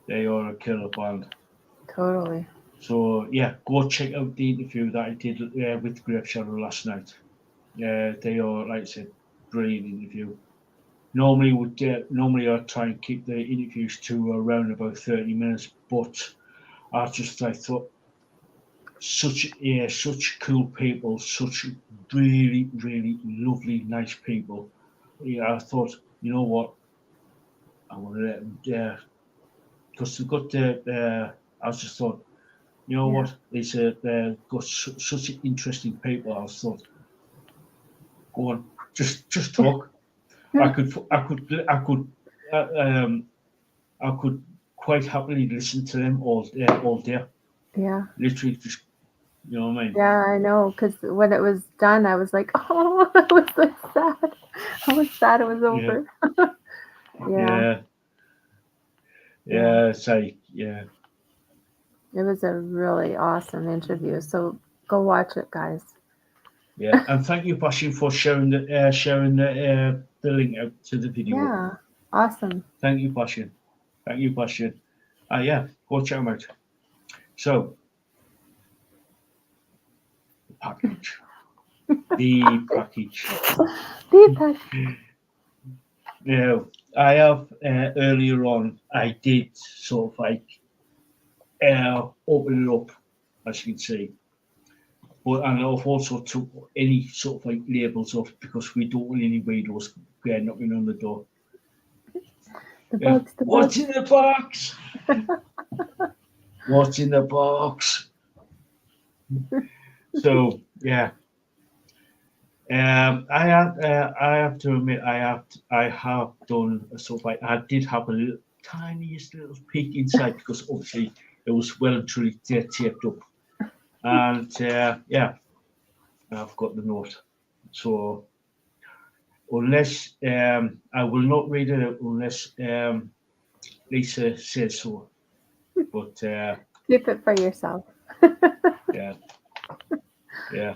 They are a killer band. Totally. So yeah, go check out the interview that I did with Grape Shadow last night. Yeah, they are, like I said, brilliant interview. Normally I try and keep the interviews to around about 30 minutes, but I thought such cool people, such really really lovely nice people. Yeah, I thought, you know what, I want to let them. Yeah, because they've got the. I just thought, you know what, they've got such interesting people. I thought, go on, just talk. Uh, um, I could quite happily listen to them all day. Yeah. Literally, just you know what I mean. Yeah, I know. Because when it was done, I was like, oh, I was so sad. I was sad it was Yeah, over. Yeah. yeah. It's like, yeah, It was a really awesome interview. So go watch it, guys. yeah. And thank you, Bashin, for sharing the link out to the video. Yeah. Awesome. Thank you, Bashin. Thank you, Bashin. Yeah, go check them out. So, the package. The package. Feedback. Now, I have earlier on, I did sort of like open it up, as you can see. But and I've also took any sort of like labels off because we don't want any weirdos knocking on the door. The Yeah. bugs. The What's bugs. in the box? What's in the box? So yeah, I have to admit I have done a sort of like I did have a little, tiniest little peek inside because obviously it was well and truly taped up, and yeah, I've got the note. So unless I will not read it out unless Lisa says so. But Keep it for yourself. yeah, yeah.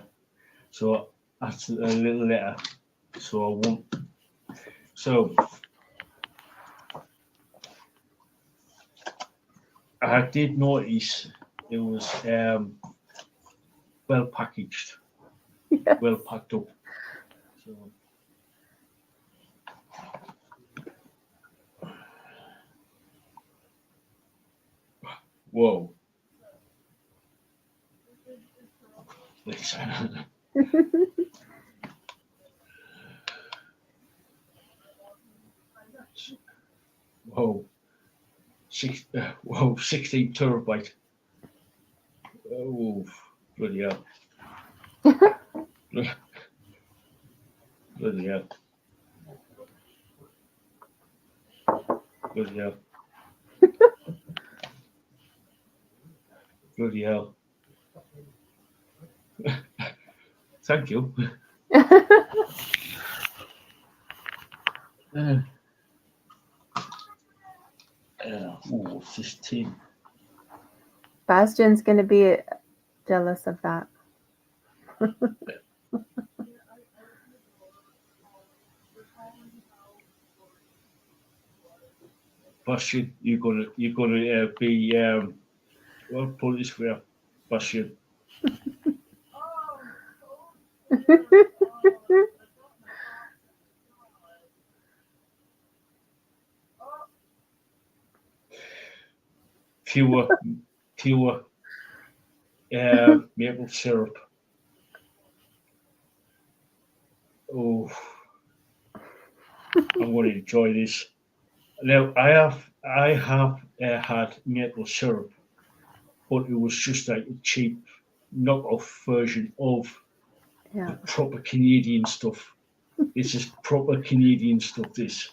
So that's a little letter. So I won't. So I did notice it was well packaged, Yes. well packed up. So Whoa. Whoa. 16 terabyte. Oh, bloody hell. Bloody hell. Bloody hell. Bloody hell. Thank you. 15. Bastion's going to be jealous of that. Bastion, you're gonna be well, put it this way, Bastion. Pure maple syrup. Oh, I'm going to enjoy this. Now I have had maple syrup, but it was just like a cheap knockoff version of the proper Canadian stuff. This is proper Canadian stuff. This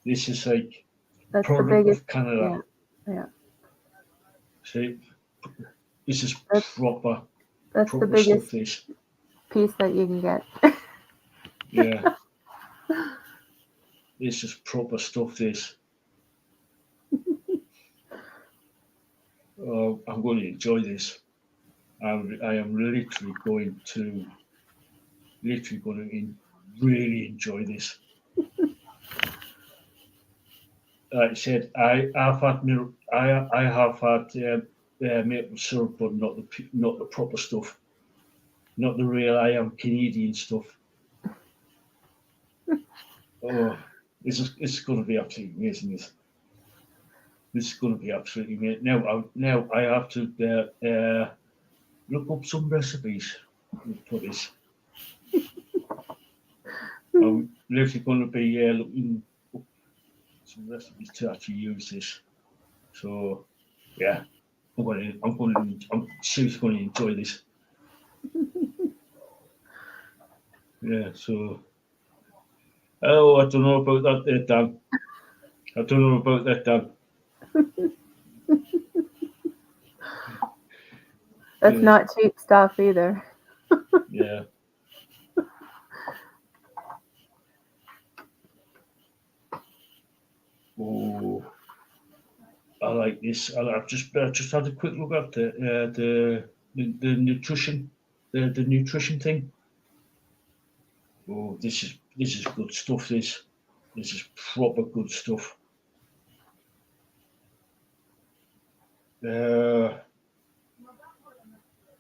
is like That's product the biggest, of Canada. Yeah. See, this is proper. That's proper the biggest stuff. This. piece that you can get. Yeah. This is proper stuff. This. Oh, I'm going to enjoy this. I am literally going to really enjoy this. Like I said, I have had maple syrup, but not the proper stuff, not the real I am Canadian stuff. Oh, this is going to be absolutely amazing. This is going to be absolutely amazing. Now I have to look up some recipes for this. I'm literally going to be looking up some recipes to actually use this. So yeah, I'm seriously going to enjoy this. Yeah. So oh, I don't know about that there, Dan. I don't know about that, Dan. That's not cheap stuff either. Yeah. Oh, I like this. I've just had a quick look at the nutrition, the nutrition thing. Oh, this is good stuff. This is proper good stuff.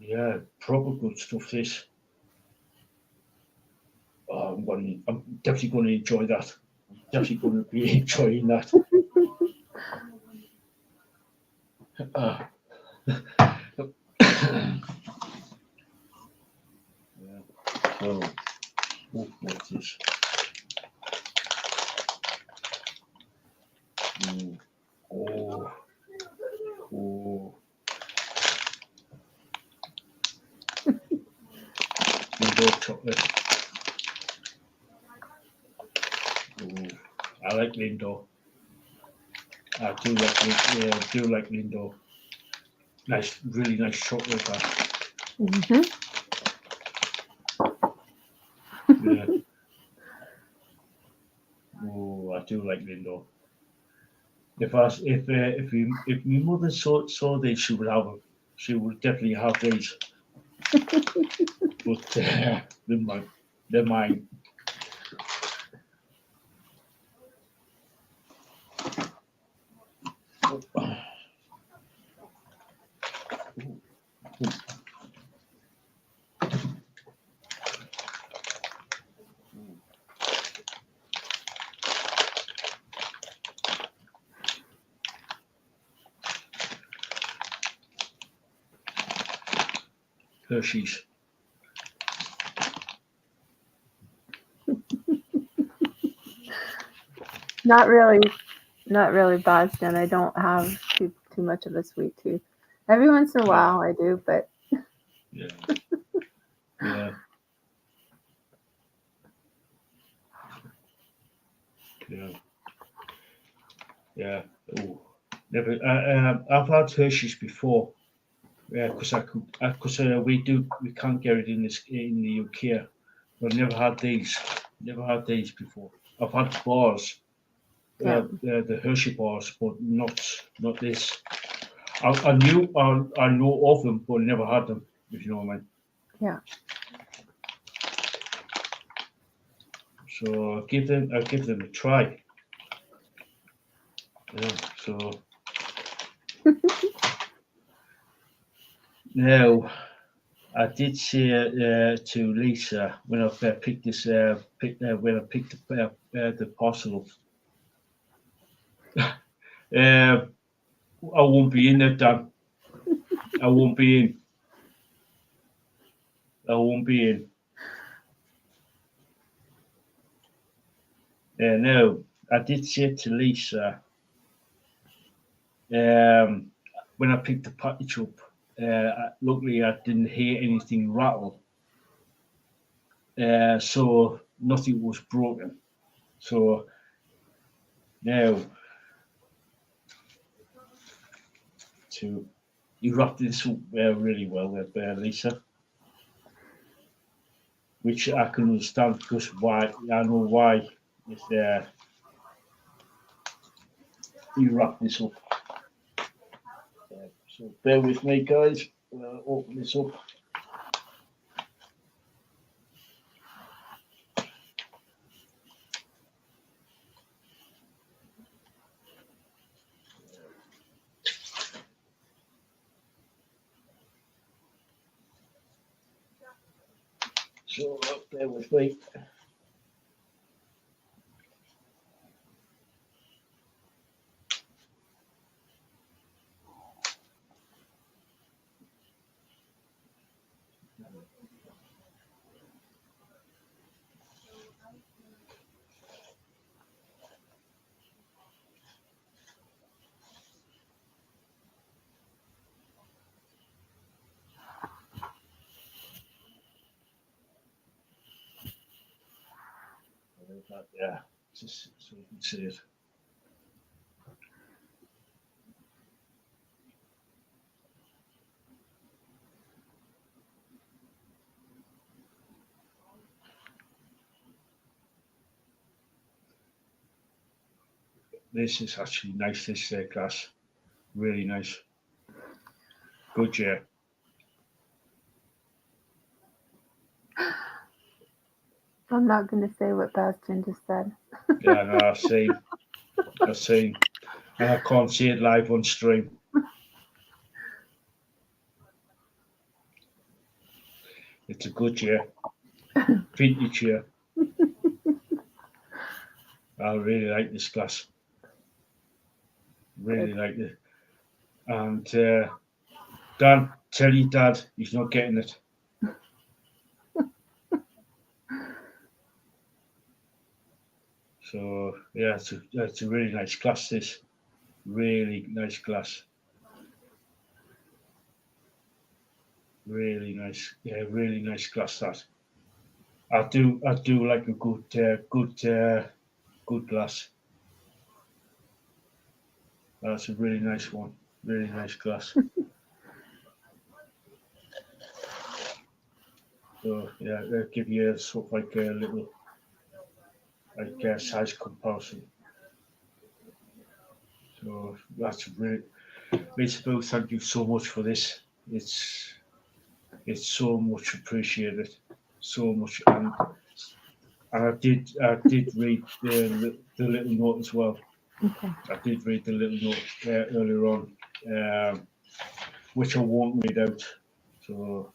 Yeah, proper good stuff. This. Oh, I'm definitely going to enjoy that. I'm definitely going to be enjoying that. Yeah. So, what's this? Oh. Lindor chocolate. I like Lindor. I do like Lindor. Nice, really nice chocolate. Mm-hmm. Yeah. Oh, I do like Lindor. If my mother saw these, she would definitely have these. But they're mine. Hershey's. Not really, Boston. I don't have too much of a sweet tooth. Every once in a while I do, but Yeah. Yeah. Yeah. Yeah. Oh, never. I've had Hershey's before. Yeah, because we can't get it in the UK. But never had these. Never had these before. I've had bars, yeah. the Hershey bars, but not this. I know of them, but never had them. If you know what I mean. Yeah. So I'll give them a try. Yeah. So now I did say to Lisa when I picked this when I picked the parcel up. I won't be in it, Dan. I won't be in. I won't be in. No, I did say to Lisa when I picked the package up. Luckily, I didn't hear anything rattle, so nothing was broken. So now, you wrapped this up really well, Lisa, which I can understand because why I know why you wrapped this up. So bear with me, guys. Open this up. So bear with me. Yeah, just so you can see it. This is actually nice. This glass, really nice. Good, yeah. I'm not going to say what Bastian just said. Yeah, no, I've seen, and I can't see it live on stream. It's a good chair, vintage chair. I really like this glass. Really like it. And Dan, tell your dad he's not getting it. So yeah, it's a really nice glass. This really nice glass. Really nice. Yeah, really nice glass. That I do like a good glass. That's a really nice one. Really nice glass. So yeah, I'll give you a sort of like a little size comparison. So that's really, Lisaboo, thank you so much for this. It's so much appreciated, so much, and I did read the little note as well. Okay. I did read the little note earlier on, which I won't read out. So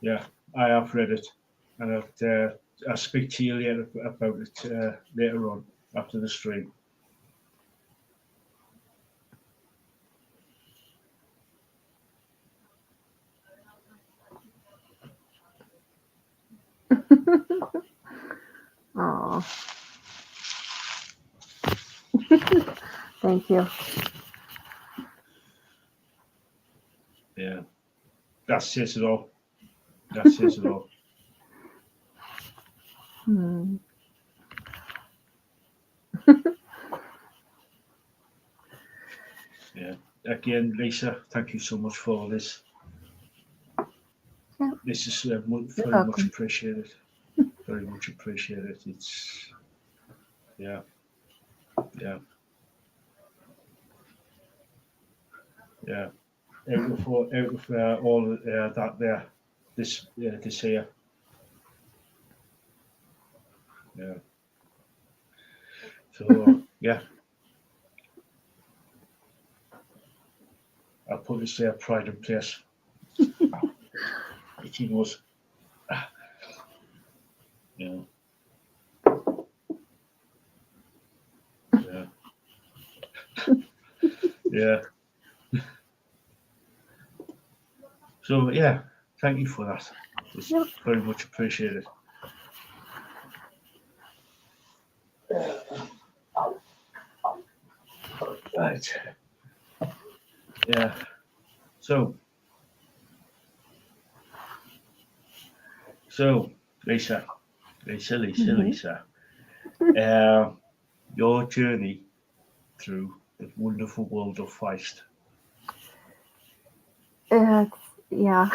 yeah, I have read it, and I'll speak to you later about it later on after the stream. Oh. Thank you. Yeah, that says it all. That says it all. Hmm. Yeah. Again, Lisa, thank you so much for all this. Yeah. This is You're very much welcome. appreciated. Very much appreciated. It's yeah, yeah, yeah. Out of all that there, this here, yeah. So yeah, I'll put this there, pride in place. It was, yeah, yeah, yeah. So yeah, thank you for that. It's Yep. very much appreciated. Right. Yeah. So Lisa, Mhm. Lisa. Uh, your journey through the wonderful world of Feist. Yeah.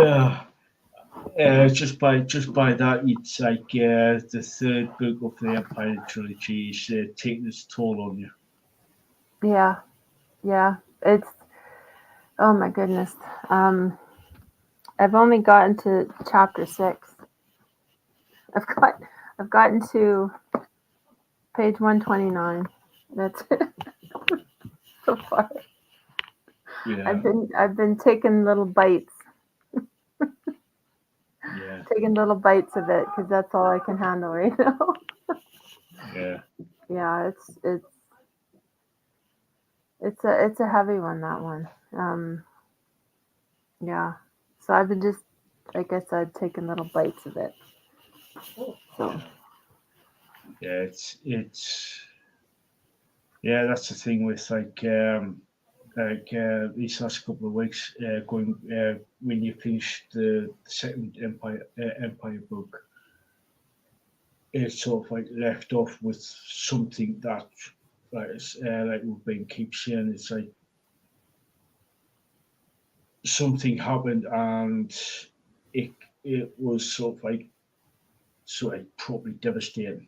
uh, just by that, it's like the third book of the Empire trilogy is taking its toll on you. Yeah. Yeah. It's, oh my goodness. I've only gotten to chapter 6. I've gotten to page 129. That's it so far. Yeah, I've been taking little bites, yeah, taking little bites of it because that's all I can handle right now. yeah, Yeah, it's a heavy one, that one. Yeah. So I've been just, like I said, taking little bites of it. So yeah, yeah. Yeah. That's the thing with these last couple of weeks going when you finish the second Empire book, it's sort of like left off with something that like we've been keep saying, it's like something happened and it it was sort of probably devastating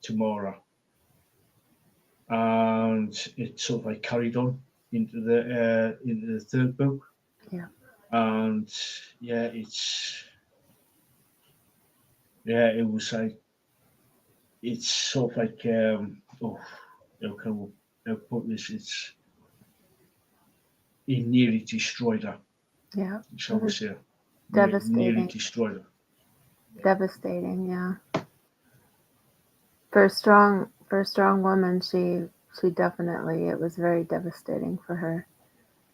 tomorrow, and it sort of like carried on into the third book, yeah. and yeah, it was like it's sort of like oh, how can I put this? It's he nearly destroyed her, Yeah. It shall we was say? Nearly devastating. destroyed her. Devastating, yeah. For a strong woman, she definitely, it was very devastating for her.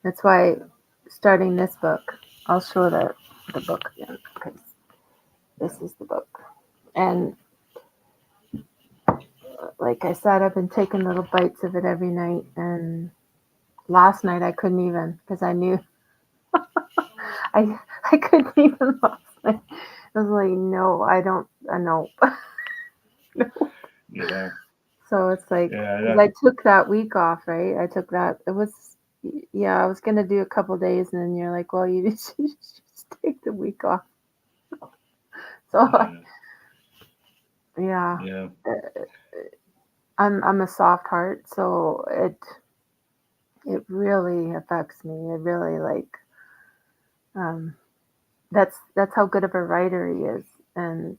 That's why starting this book, I'll show the book again because this is the book. And like I said, I've been taking little bites of it every night. And last night I couldn't even because I knew I couldn't even last night. I was like, no, I don't, no. Yeah, So it's like, yeah, because I took that week off, right? I took that. It was, yeah, I was gonna do a couple days, and then you're like, well, you just take the week off. So yeah, yeah, yeah, uh, I'm a soft heart, so it really affects me. It really like, um, that's how good of a writer he is, and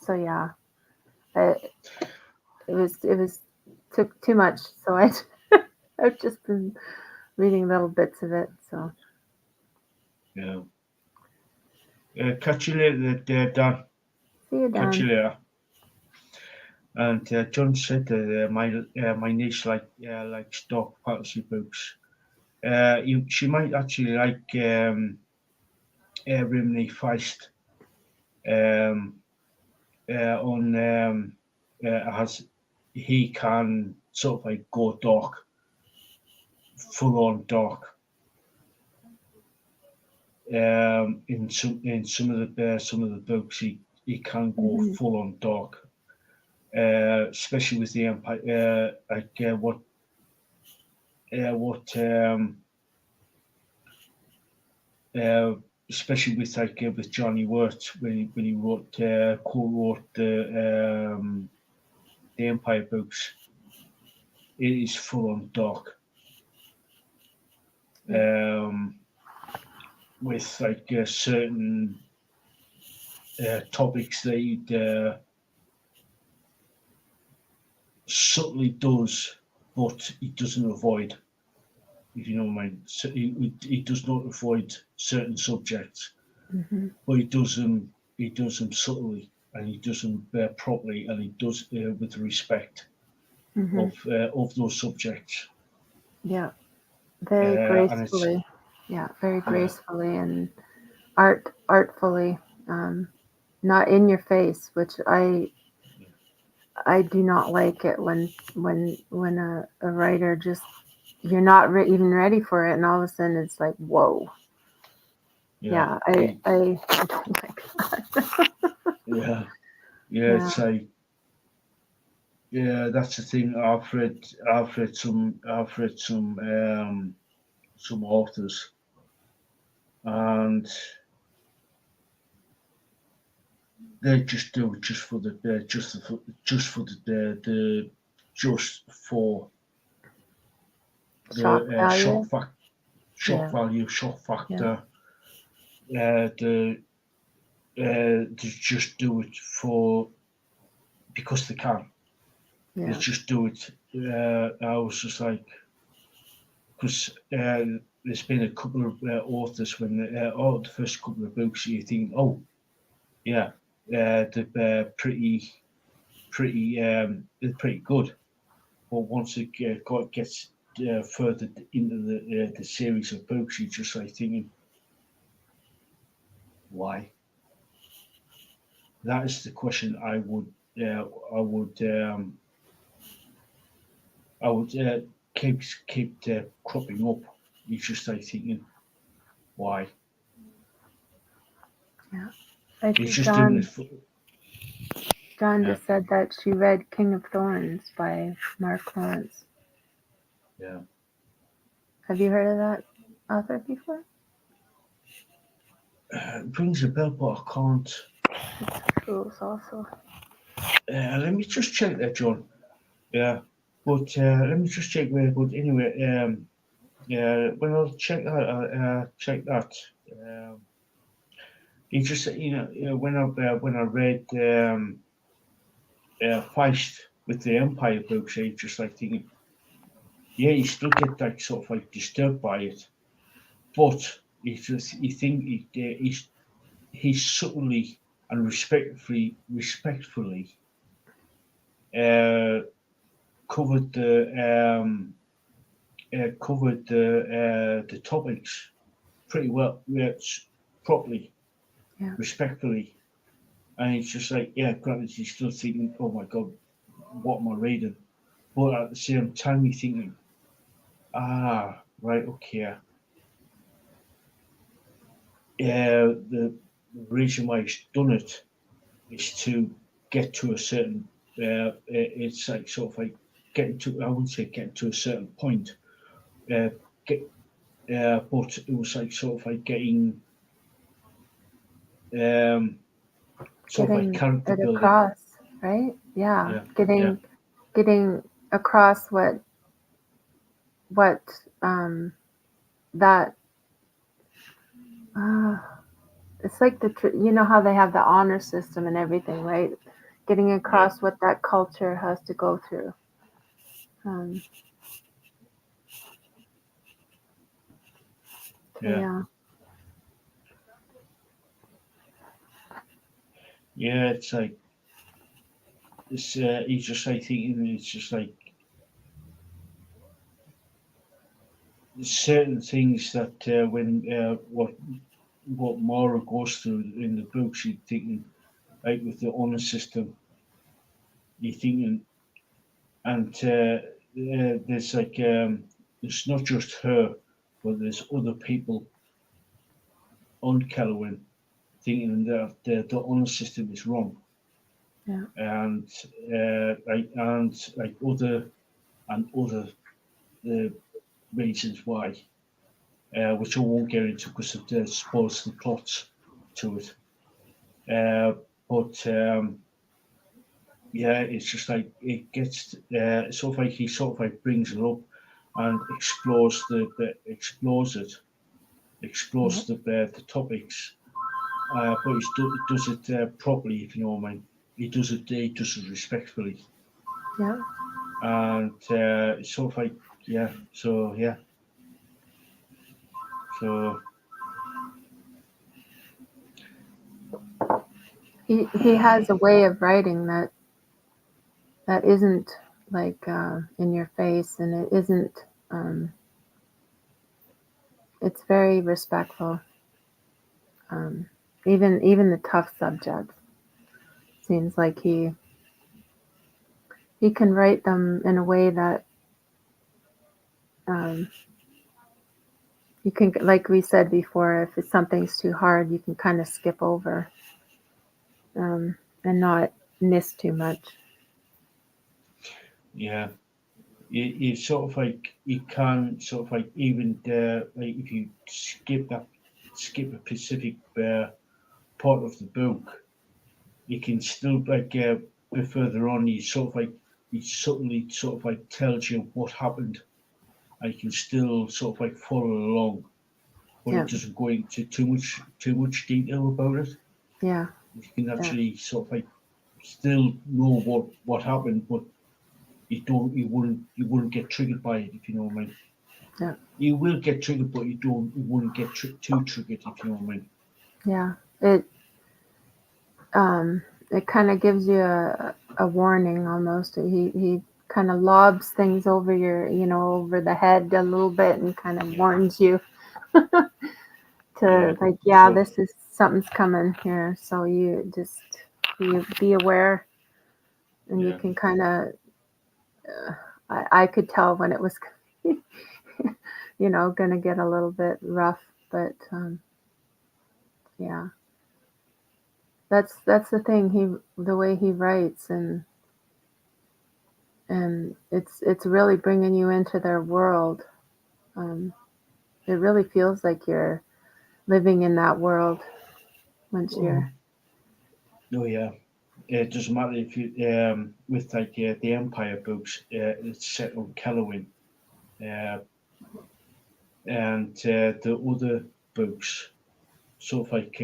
so yeah, it it was took too much, so I I've just been reading little bits of it. So yeah. Catch you later, Dan. see you, Catch you Dan. later. And John said that my niece likes dark fantasy books. She might actually like Raymond E Feist. um, on has he can sort of like go dark, full on dark. In some of the books, he can go Mhm. full on dark, especially with the Empire. What uh, especially with Johnny Wirt when he co-wrote the Empire books. It is full on dark. Um, with certain topics that he subtly does, but he doesn't avoid. If you know what I mean, so he does not avoid certain subjects, Mhm. but he does them. He does them subtly, and he does them properly, and he does with respect Mhm. of those subjects. Yeah. Very And it's gracefully. Yeah, very yeah, gracefully and artfully. Um, not in your face, which I do not like it when a writer just you're not even ready for it, and all of a sudden it's like whoa. yeah, Yeah, I don't like that. yeah, yeah. Yeah. It's like yeah, that's the thing. I've read some authors, and they just do it just for the just for Shock the value. shock Yeah. value, shock Yeah. factor. The They just do it for because they can. They Yeah. just do it. I was just like, because there's been a couple of authors when the first couple of books you think, oh yeah, they're they're pretty good. But once it gets further into the series of books, you're just like thinking, why? That is the question I would I would keep cropping up. You just like thinking, why? Yeah. I He's think just doing it John for John yeah, just said that she read King of Thorns by Mark Lawrence. yeah. Have you heard of that author before? It rings a bell, but I can't. Fools also. Let me just check that, John. Yeah, but let me just check where. But anyway, yeah, when I'll check that, check that. Um, he just, when I read Feist with the Empire books, I just like thinking, yeah, you still get like sort of like disturbed by it, but he's subtly and respectfully uh, covered the topics pretty well, properly, Yeah. respectfully, and it's just like, yeah, granted, he's still thinking, oh my god, what am I reading? But at the same time, you're thinking, ah, right, okay, yeah, the reason why he's done it is to get to a certain. It's like sort of like getting to. I wouldn't say getting to a certain point. Uh, get, but it was like sort of like getting um, sort of like Getting character it building. across, right? Yeah. Yeah, yeah, Getting across what that uh, it's like you know how they have the honor system and everything, right? Getting yeah, across what that culture has to go through. Um, so yeah, yeah. yeah. It's like it's. He's just like thinking. It's just like certain things that when what Mara goes through in the book, she's thinking. like with the honor system, you're thinking, and there's like it's not just her, but there's other people on Kellowin thinking that the honor system is wrong, Yeah. and like other the reasons why, which I won't get into because of the spoils and plots to it. But yeah, it's just like it gets sort of like he sort of like brings it up and explores Yeah. the topics, but he does it properly, if you know what I mean. He does it respectfully, Yeah. and it's sort of like yeah. So He has a way of writing that isn't like in your face, and it isn't. It's very respectful. Um, even the tough subjects seems like he can write them in a way that you can, like we said before, if it's something's too hard, you can kind of skip over and not miss too much. yeah, you sort of like you can sort of like even like if you skip a specific part of the book, you can still like a bit further on. You sort of like he subtly sort of like tells you what happened, and you can still sort of like follow along, but Yeah. it doesn't go into too much detail about it. Yeah. You can Yeah. actually sort of like still know what happened, but you wouldn't get triggered by it, if you know what I mean. Yeah. You will get triggered, but you wouldn't get too triggered, if you know what I mean. Yeah. It kind of gives you a warning almost. He kind of lobs things over over the head a little bit and kind of warns you Yeah. to like, yeah, So this is something's coming here. So you just be aware, and you yeah, can kind of. I could tell when it was, gonna get a little bit rough, but yeah, that's the thing. The way he writes, and it's really bringing you into their world. Um, it really feels like you're living in that world once you're. oh yeah. It doesn't matter if you with like the Empire books, it's set on Kellowin, uh, and the other books, sort of like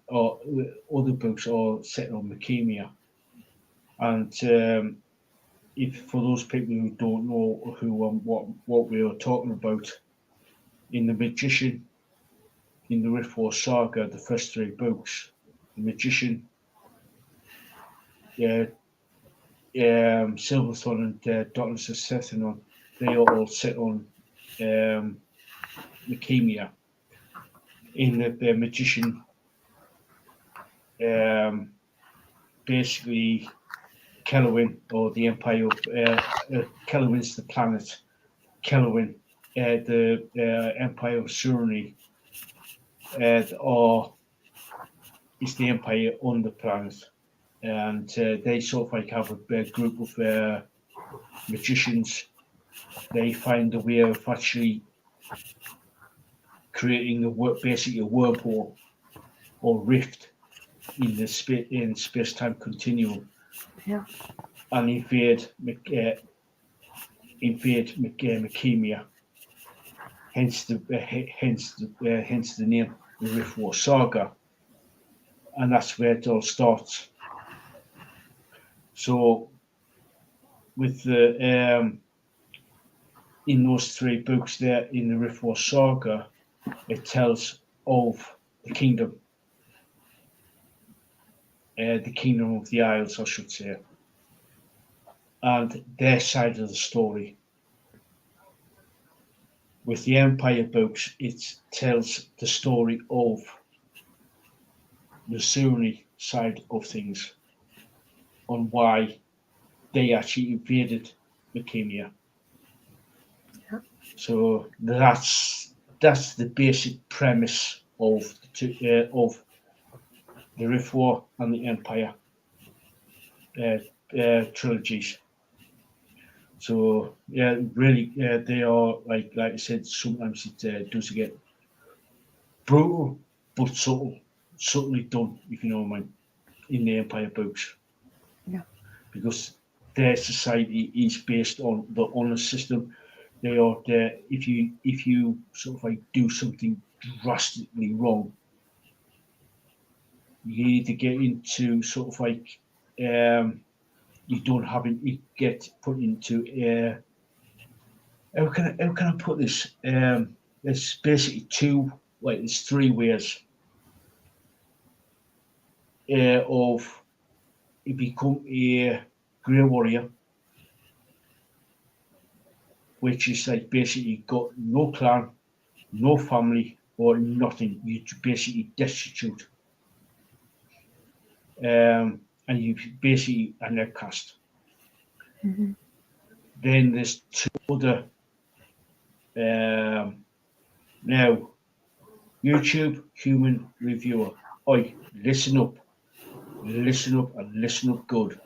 or other books are set on Machemia, and if for those people who don't know who what we are talking about, in the Magician, in the Rift War Saga, the first three books, the Magician, yeah, Silverthorn and Darkness of Sethanon, they are all set on um, Machemia. In the Magician, um, basically Kellowin or the Empire of Kellowin's the planet. Kellowin, the Empire of Surrey, or is the Empire on the planet, and they sort of like have a group of magicians. They find a way of actually creating basically a wormhole or rift in the space time continuum Yeah. and invade Machemia. Hence the name, the Rift War Saga, and that's where it all starts. So with the in those three books there in the Rift War Saga, it tells of the kingdom of the Isles, I should say, and their side of the story. With the Empire books, it tells the story of the Sunni side of things on why they actually invaded Bohemia. Yeah. So that's the basic premise of the Rift War and the Empire trilogies. So yeah, really, they are like I said. Sometimes it does get brutal, but subtly done. If you know what I mean, in the Empire books. Yeah. Because their society is based on the honor system. They are there. If you sort of like do something drastically wrong, you need to get into sort of like you don't have it get put into how can I put this? There's basically there's three ways of you become a grey warrior, which is like basically got no clan, no family, or nothing. You basically destitute, and you basically an outcast. Mm-hmm. Then there's two other. Now, YouTube human reviewer. Oi, listen up, and listen up good.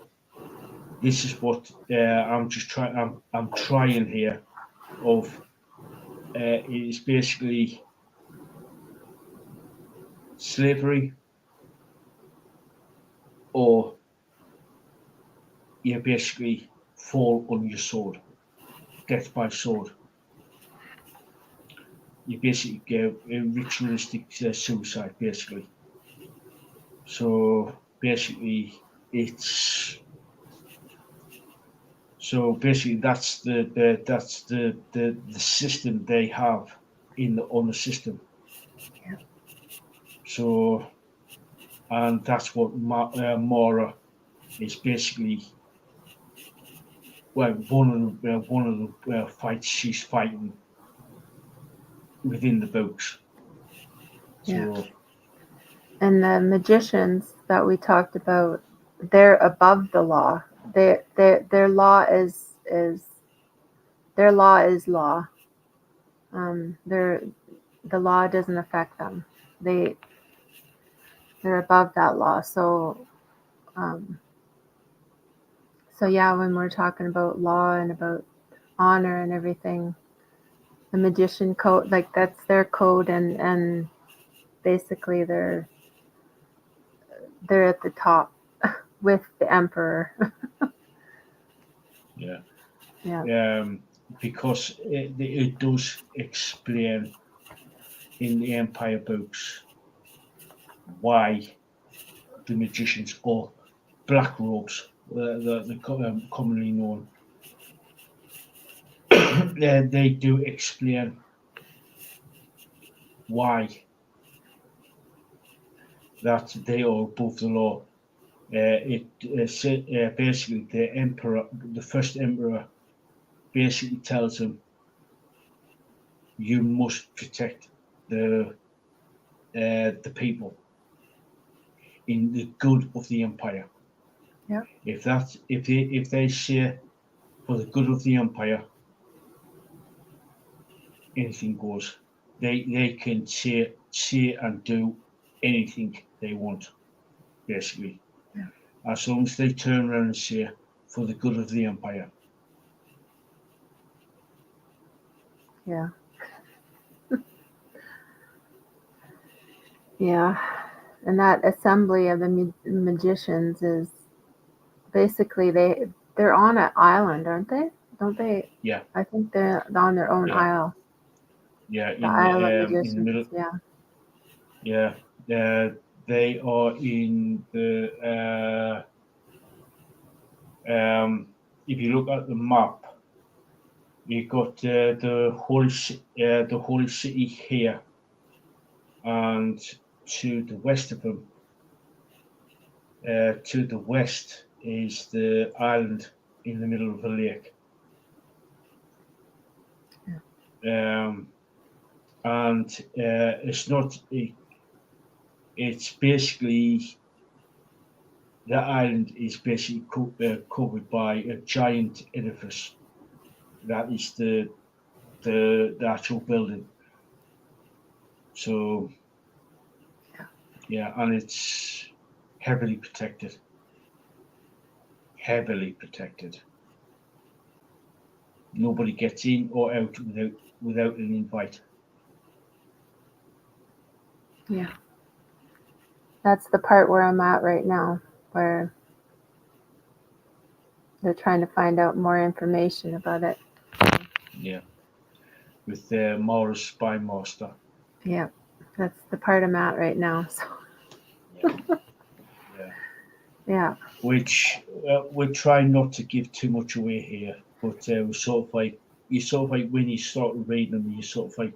This is what I'm just trying. I'm trying here. Of it is basically slavery, or you basically fall on your sword, death by sword. You basically get a ritualistic suicide, basically. So basically, it's that's the system they have on the system. Yeah. So and that's what Mara is basically. Well, one of the fights she's fighting within the books. Yeah. So And the magicians that we talked about, they're above the law. Their law is their law is law. The law doesn't affect them. They're above that law. Um, so yeah, when we're talking about law and about honor and everything, the magician code, like that's their code, and basically they're at the top with the emperor. yeah, Yeah. because it does explain in the Empire books why the magicians or black robes, commonly known, they do explain why that they are above the law. Basically the first emperor, basically tells him you must protect the people in the good of the empire. Yeah. If they say for the good of the empire, anything goes. They can say and do anything they want, basically, Yeah. as long as they turn around and say for the good of the empire. Yeah. Yeah. And that assembly of the magicians is basically they're on an island, aren't they? Don't they? Yeah, I think they're on their own yeah, isle. yeah. The Isle of In the Magicians. middle, Yeah. yeah. They are in the. If you look at the map, you got the holy city here, and to the west of them, to the west is the island in the middle of the lake. And it's not. It's basically that island is basically covered by a giant edifice. That is the actual building. So yeah, and it's heavily protected. Heavily protected. Nobody gets in or out without an invite. Yeah. That's the part where I'm at right now, where they're trying to find out more information about it. Yeah, with the Morris Spy Master. Yeah. That's the part I'm at right now. So Yeah, yeah. yeah. Which we're trying not to give too much away here, but we sort of like you sort of like when you start reading them, you sort of like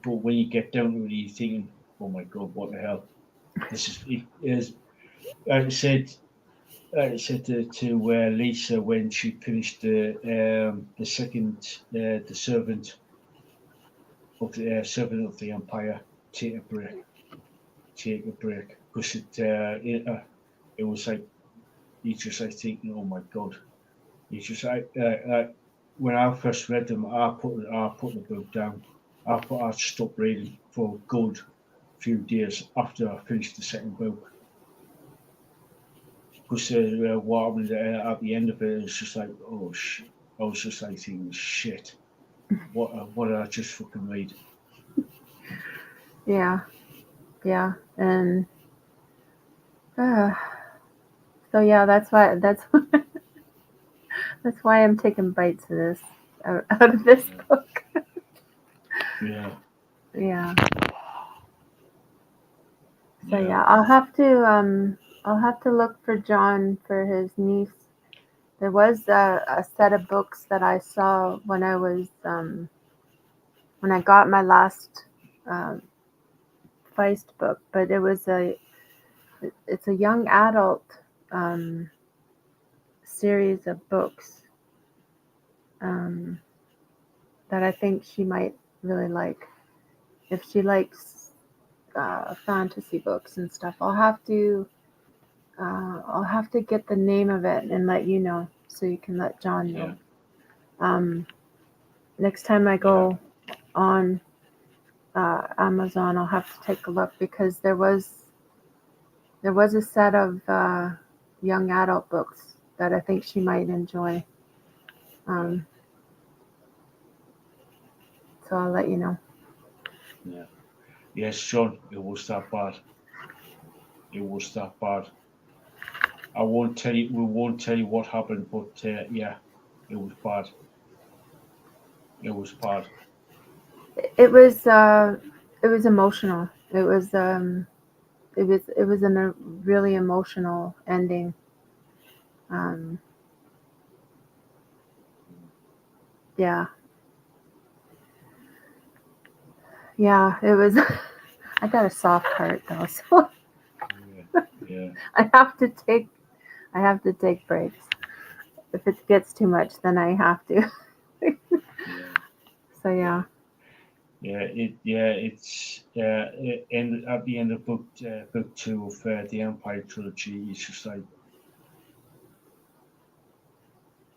but when you get down to it, you're thinking, oh my god, what the hell? This is it is. I said to Lisa when she finished the second the servant of the empire, take a break, because it was like you just like thinking, oh my god, you just when I first read them, I put the book down. I stopped reading for a good few days after I finished the second book. Because what happened at the end of it is just like, oh shit. I was just like thinking, shit, what did I just fucking read? Yeah. Yeah. And so yeah, that's why I'm taking bites of this out of this book. Yeah. Yeah. So Yeah. yeah, I'll have to look for John for his niece. There was a set of books that I saw when I was when I got my last um, Feist book, but it's a young adult um, series of books um, that I think she might really like. If she likes fantasy books and stuff, I'll have to get the name of it and let you know so you can let John Yeah. know. Next time I Yeah. go on Amazon, I'll have to take a look because there was a set of young adult books that I think she might enjoy. Um, so I'll let you know. Yeah. Yes, John, it was that bad. It was that bad. I won't tell you. We won't tell you what happened, but yeah, it was bad. It was bad. It was emotional. It was a really emotional ending. Um, yeah, yeah. It was. I got a soft heart though, so Yeah. Yeah. I have to take I have to take breaks. If it gets too much, then I have to. Yeah. So Yeah. yeah, It's and at the end of book two of the Empire trilogy, it's just like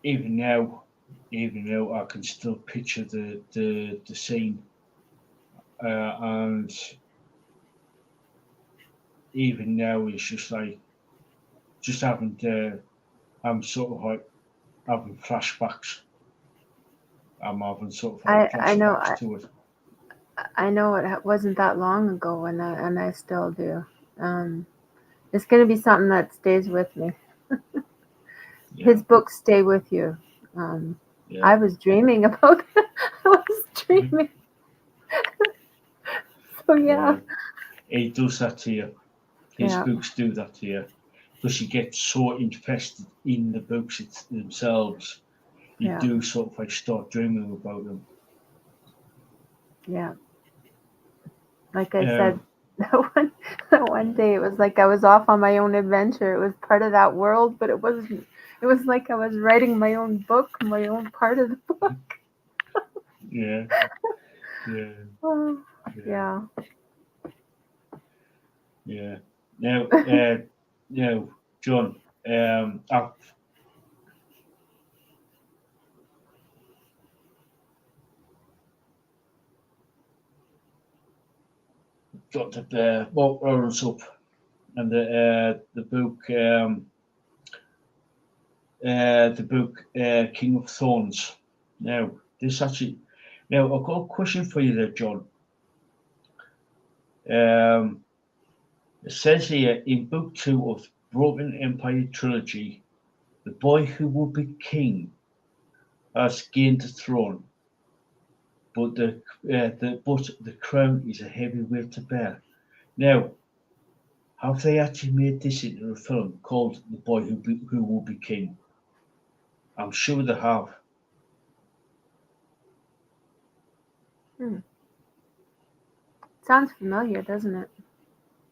even now, even now, I can still picture the scene, and even now, it's just like just having I'm sort of like having flashbacks. I'm having sort of like I know flashbacks to it. I know it wasn't that long ago, and I still do. Um, it's gonna be something that stays with me. Yeah. His books stay with you. Um, I Yeah. was dreaming about. I was Mhm. dreaming. So yeah, Yeah. He does that to you. His yeah, books do that to you because you get so invested in the books themselves. You yeah, do sort of like start dreaming about them. yeah. Like I Uh, said, that one yeah. day it was like I was off on my own adventure. It was part of that world, but it wasn't. It was like I was writing my own book, my own part of the book. Yeah. Yeah. Oh, Yeah. yeah, Yeah. Now, John, I've got the Bob Lawrence up and the book King of Thorns. Now, I've got a question for you there, John. It says here in book 2 of Broken Empire trilogy, the boy who will be king has gained the throne, but the crown is a heavy weight to bear. Now, have they actually made this into a film called The Boy Who Will Be King? I'm sure they have. Sounds familiar, doesn't it?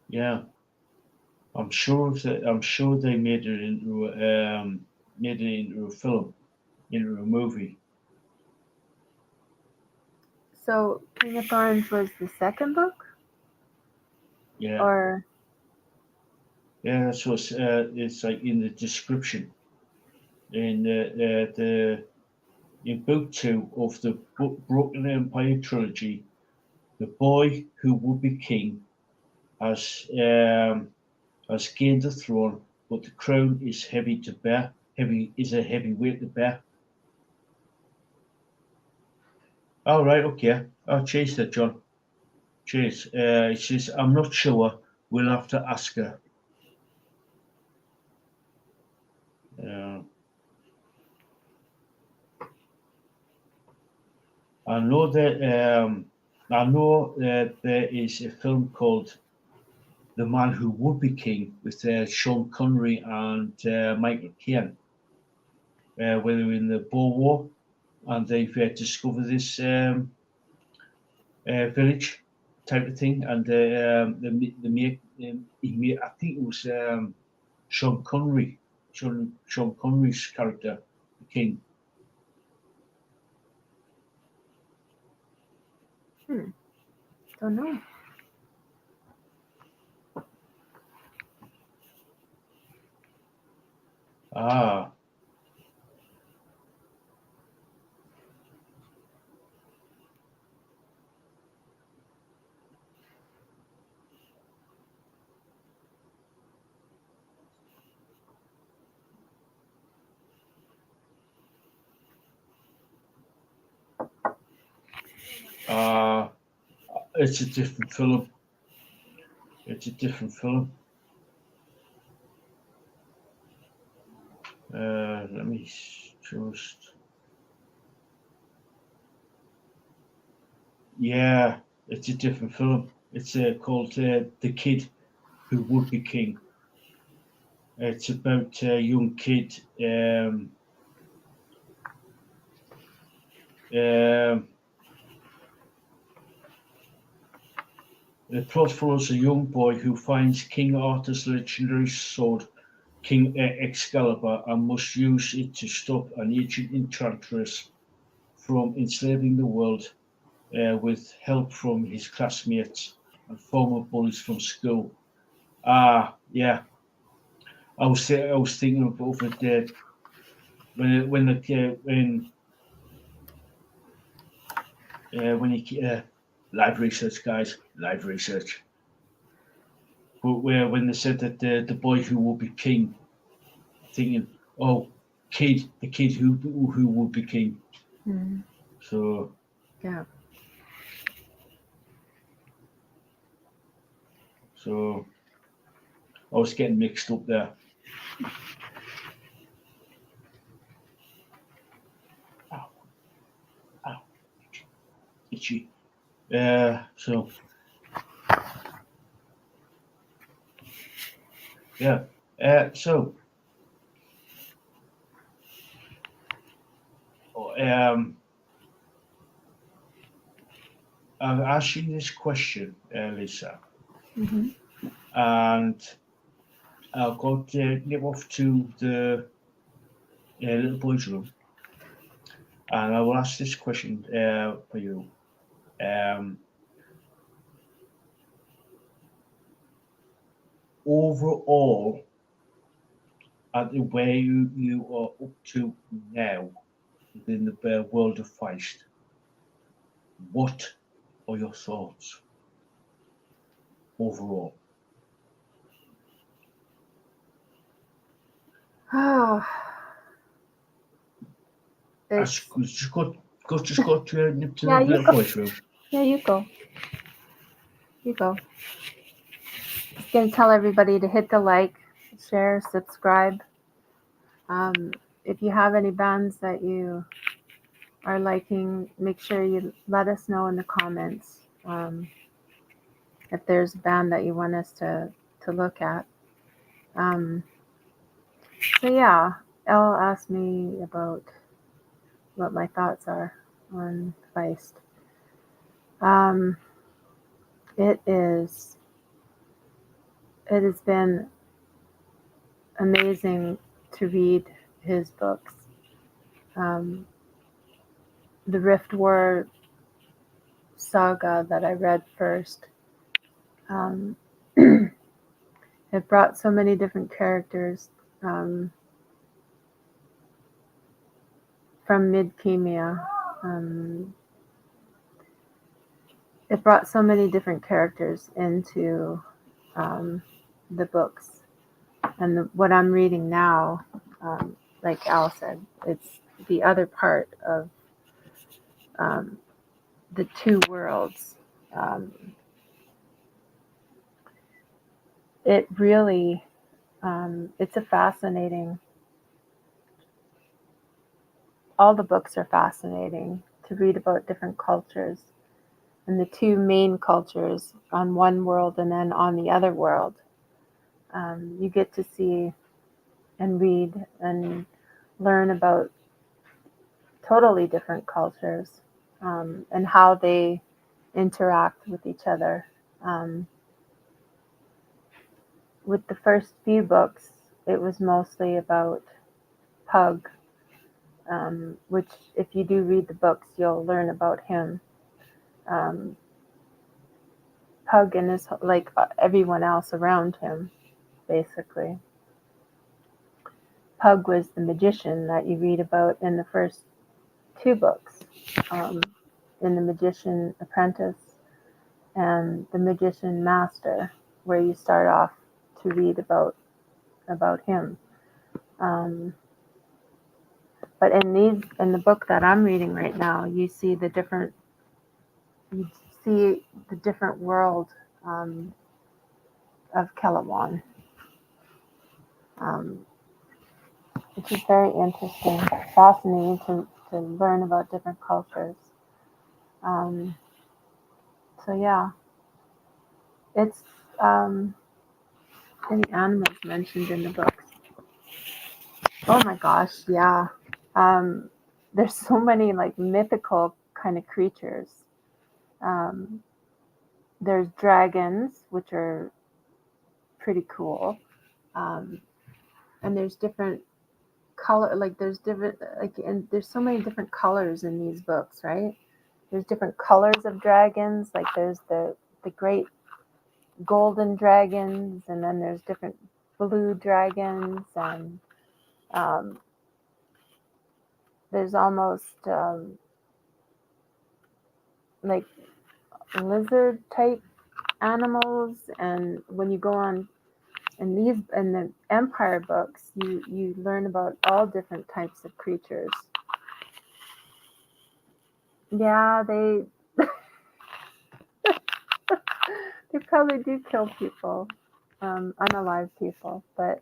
Yeah, I'm sure they made it into a film, into a movie. So King of Thorns was the second book? Yeah, Or yeah. That's what it's like in the description in book 2 of the Broken Empire trilogy. The boy who would be king has has gained the throne, but the crown is heavy to bear. Heavy is a heavy weight to bear. All right, okay. I'll chase that, John. Chase. It says, I'm not sure. We'll have to ask her. Uh, I know that there is a film called The Man Who Would Be King with Sean Connery and Michael Caine, where they're in the Boer War and they've discovered this village type of thing, and I think it was Sean Connery, Sean Connery's character, the king. don't know. Ah, uh, it's a different film. It's a different film. Let me just. Yeah, it's a different film. It's called The Kid Who Would Be King. It's about a young kid. Um, the plot follows a young boy who finds King Arthur's legendary sword, King Excalibur, and must use it to stop an ancient enchantress from enslaving the world with help from his classmates and former bullies from school. Ah, yeah. I was thinking of it when you live research, guys, live research. But where when they said that the boy who will be king, thinking, oh, the kid who will be king. Mm. So Yeah. so I was getting mixed up there. Ow, ow, itchy. So yeah. So um, I've asked you this question, Lisa, Mm-hmm. and I'll go to nip off to the little boy's room, and I will ask this question for you. Um, overall, at the way you are up to now within the world of Feist, what are your thoughts overall? Oh, Just got to nip to Yeah, the you little go. voice room. Yeah, you go. You go. Just gonna tell everybody to hit the like, share, subscribe. If you have any bands that you are liking, make sure you let us know in the comments. If there's a band that you want us to look at. So yeah, Elle asked me about what my thoughts are on Feist. It has been amazing to read his books. The Rift War saga that I read first, it brought so many different characters from Midkemia. It brought so many different characters into the books. And what I'm reading now, like Al said, it's the other part of the two worlds. It really, it's a fascinating, all the books are fascinating to read about different cultures. And the two main cultures on one world and then on the other world. You get to see and read and learn about totally different cultures and how they interact with each other. With the first few books, it was mostly about Pug, which if you do read the books, you'll learn about him. Pug and his, like everyone else around him, basically. Pug was the magician that you read about in the first two books, in The Magician Apprentice and The Magician Master, where you start off to read about him. But in the book that I'm reading right now, you see the different world of Kelawon, which is very interesting, fascinating to learn about different cultures. So yeah, it's any animals mentioned in the books. Oh my gosh, yeah. There's so many like mythical kind of creatures. There's dragons, which are pretty cool. And there's different color, like there's different, like, and there's so many different colors in these books, right? There's different colors of dragons. Like there's the great golden dragons, and then there's different blue dragons, and there's almost like lizard type animals. And when you go on in the Empire books, you learn about all different types of creatures. Yeah, they they probably do kill people, unalive people, but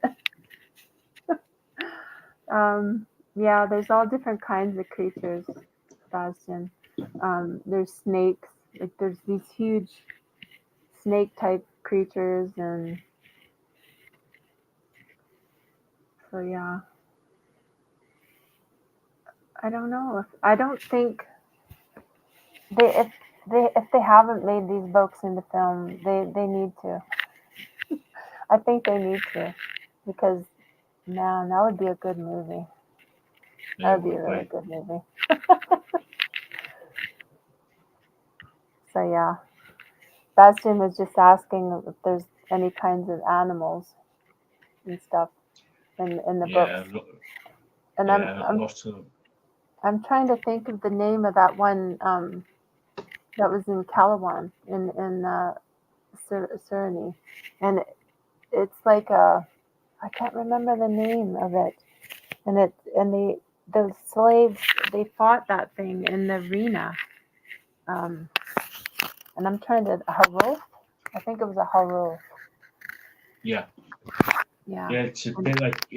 yeah, there's all different kinds of creatures, Sebastian. There's snakes, like there's these huge snake type creatures, and so yeah. I don't know. I don't think if they haven't made these books into film, they need to. I think they need to, because man, that would be a good movie. That would be a really good movie. So yeah, Bastian was just asking if there's any kinds of animals and stuff in the books. Yeah, And yeah, lots of them. I'm trying to think of the name of that one that was in Calawan in Suriname, and it's like a I can't remember the name of it, and the slaves they fought that thing in the arena, um, and I'm trying to Haro. I think it was a Haro. Yeah, Yeah. yeah. It's a bit like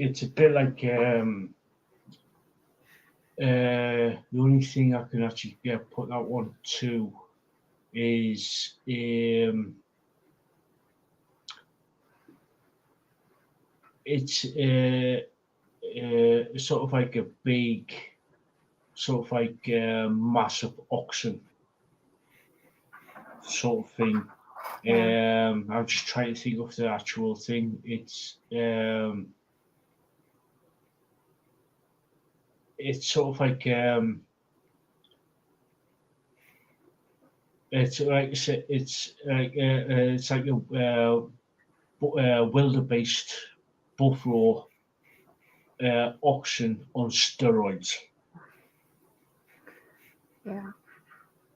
the only thing I can actually put that one to is it's sort of like a big, sort of like massive oxen sort of thing. Yeah. I'm just trying to think of the actual thing. It's sort of like it's like a wildebeest buffalo oxen on steroids. Yeah.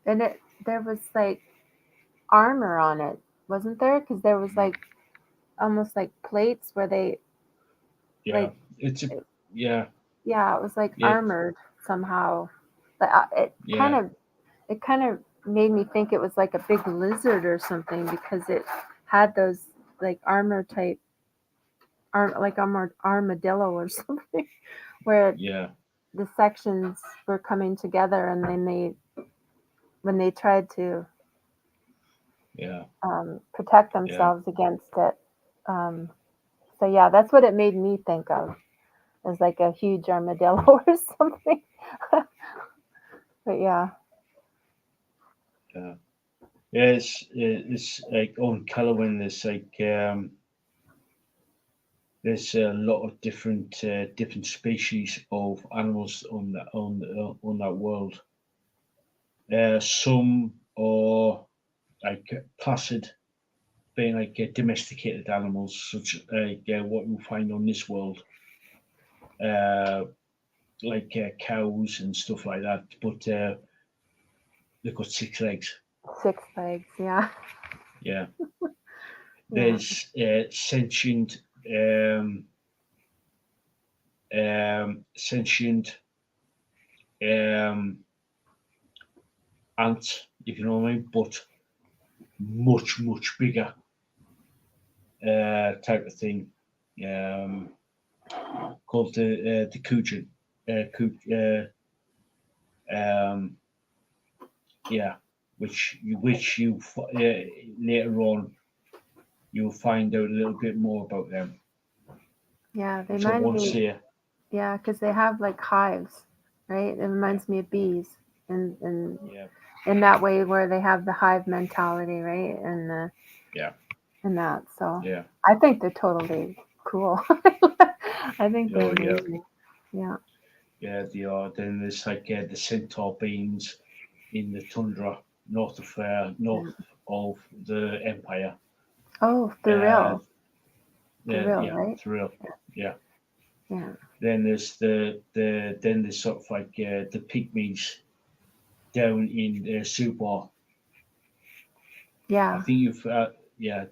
And there was like armor on it, wasn't there? Because there was like almost like plates where they Yeah, like it's a yeah, yeah, it was like yeah, armored somehow. But yeah, it kind of made me think it was like a big lizard or something because it had those like armor type like armadillo or something where yeah, the sections were coming together and then they when they tried to yeah, protect yeah, themselves against it. Um, so yeah, that's what it made me think of as like a huge armadillo or something. But yeah, yeah. Yeah, it's like on Callaway. There's a lot of different species of animals on that world. Some are like placid, being like domesticated animals, such like what you find on this world, uh, like cows and stuff like that. But they've got 6 legs. 6 legs. Yeah, Yeah, yeah, there's sentient um, ants, if you know what I mean, but much bigger type of thing, um, called the Kujan. Um, yeah, later on you'll find out a little bit more about them, yeah. They which I remind won't me. say. Yeah, because they have like hives, right? It Yeah, reminds me of bees, and yeah, in that way where they have the hive mentality, right? yeah, And that. So yeah. I think they're totally cool. I think they're Oh yeah, amazing. Yeah. yeah. They are. Then there's like the centaur beans in the tundra north of the empire. Oh, Uh, thrill, yeah, right? thrill. Yeah. Yeah. Then there's then there's sort of like the pygmies down in Subar. I Yeah. think you've yeah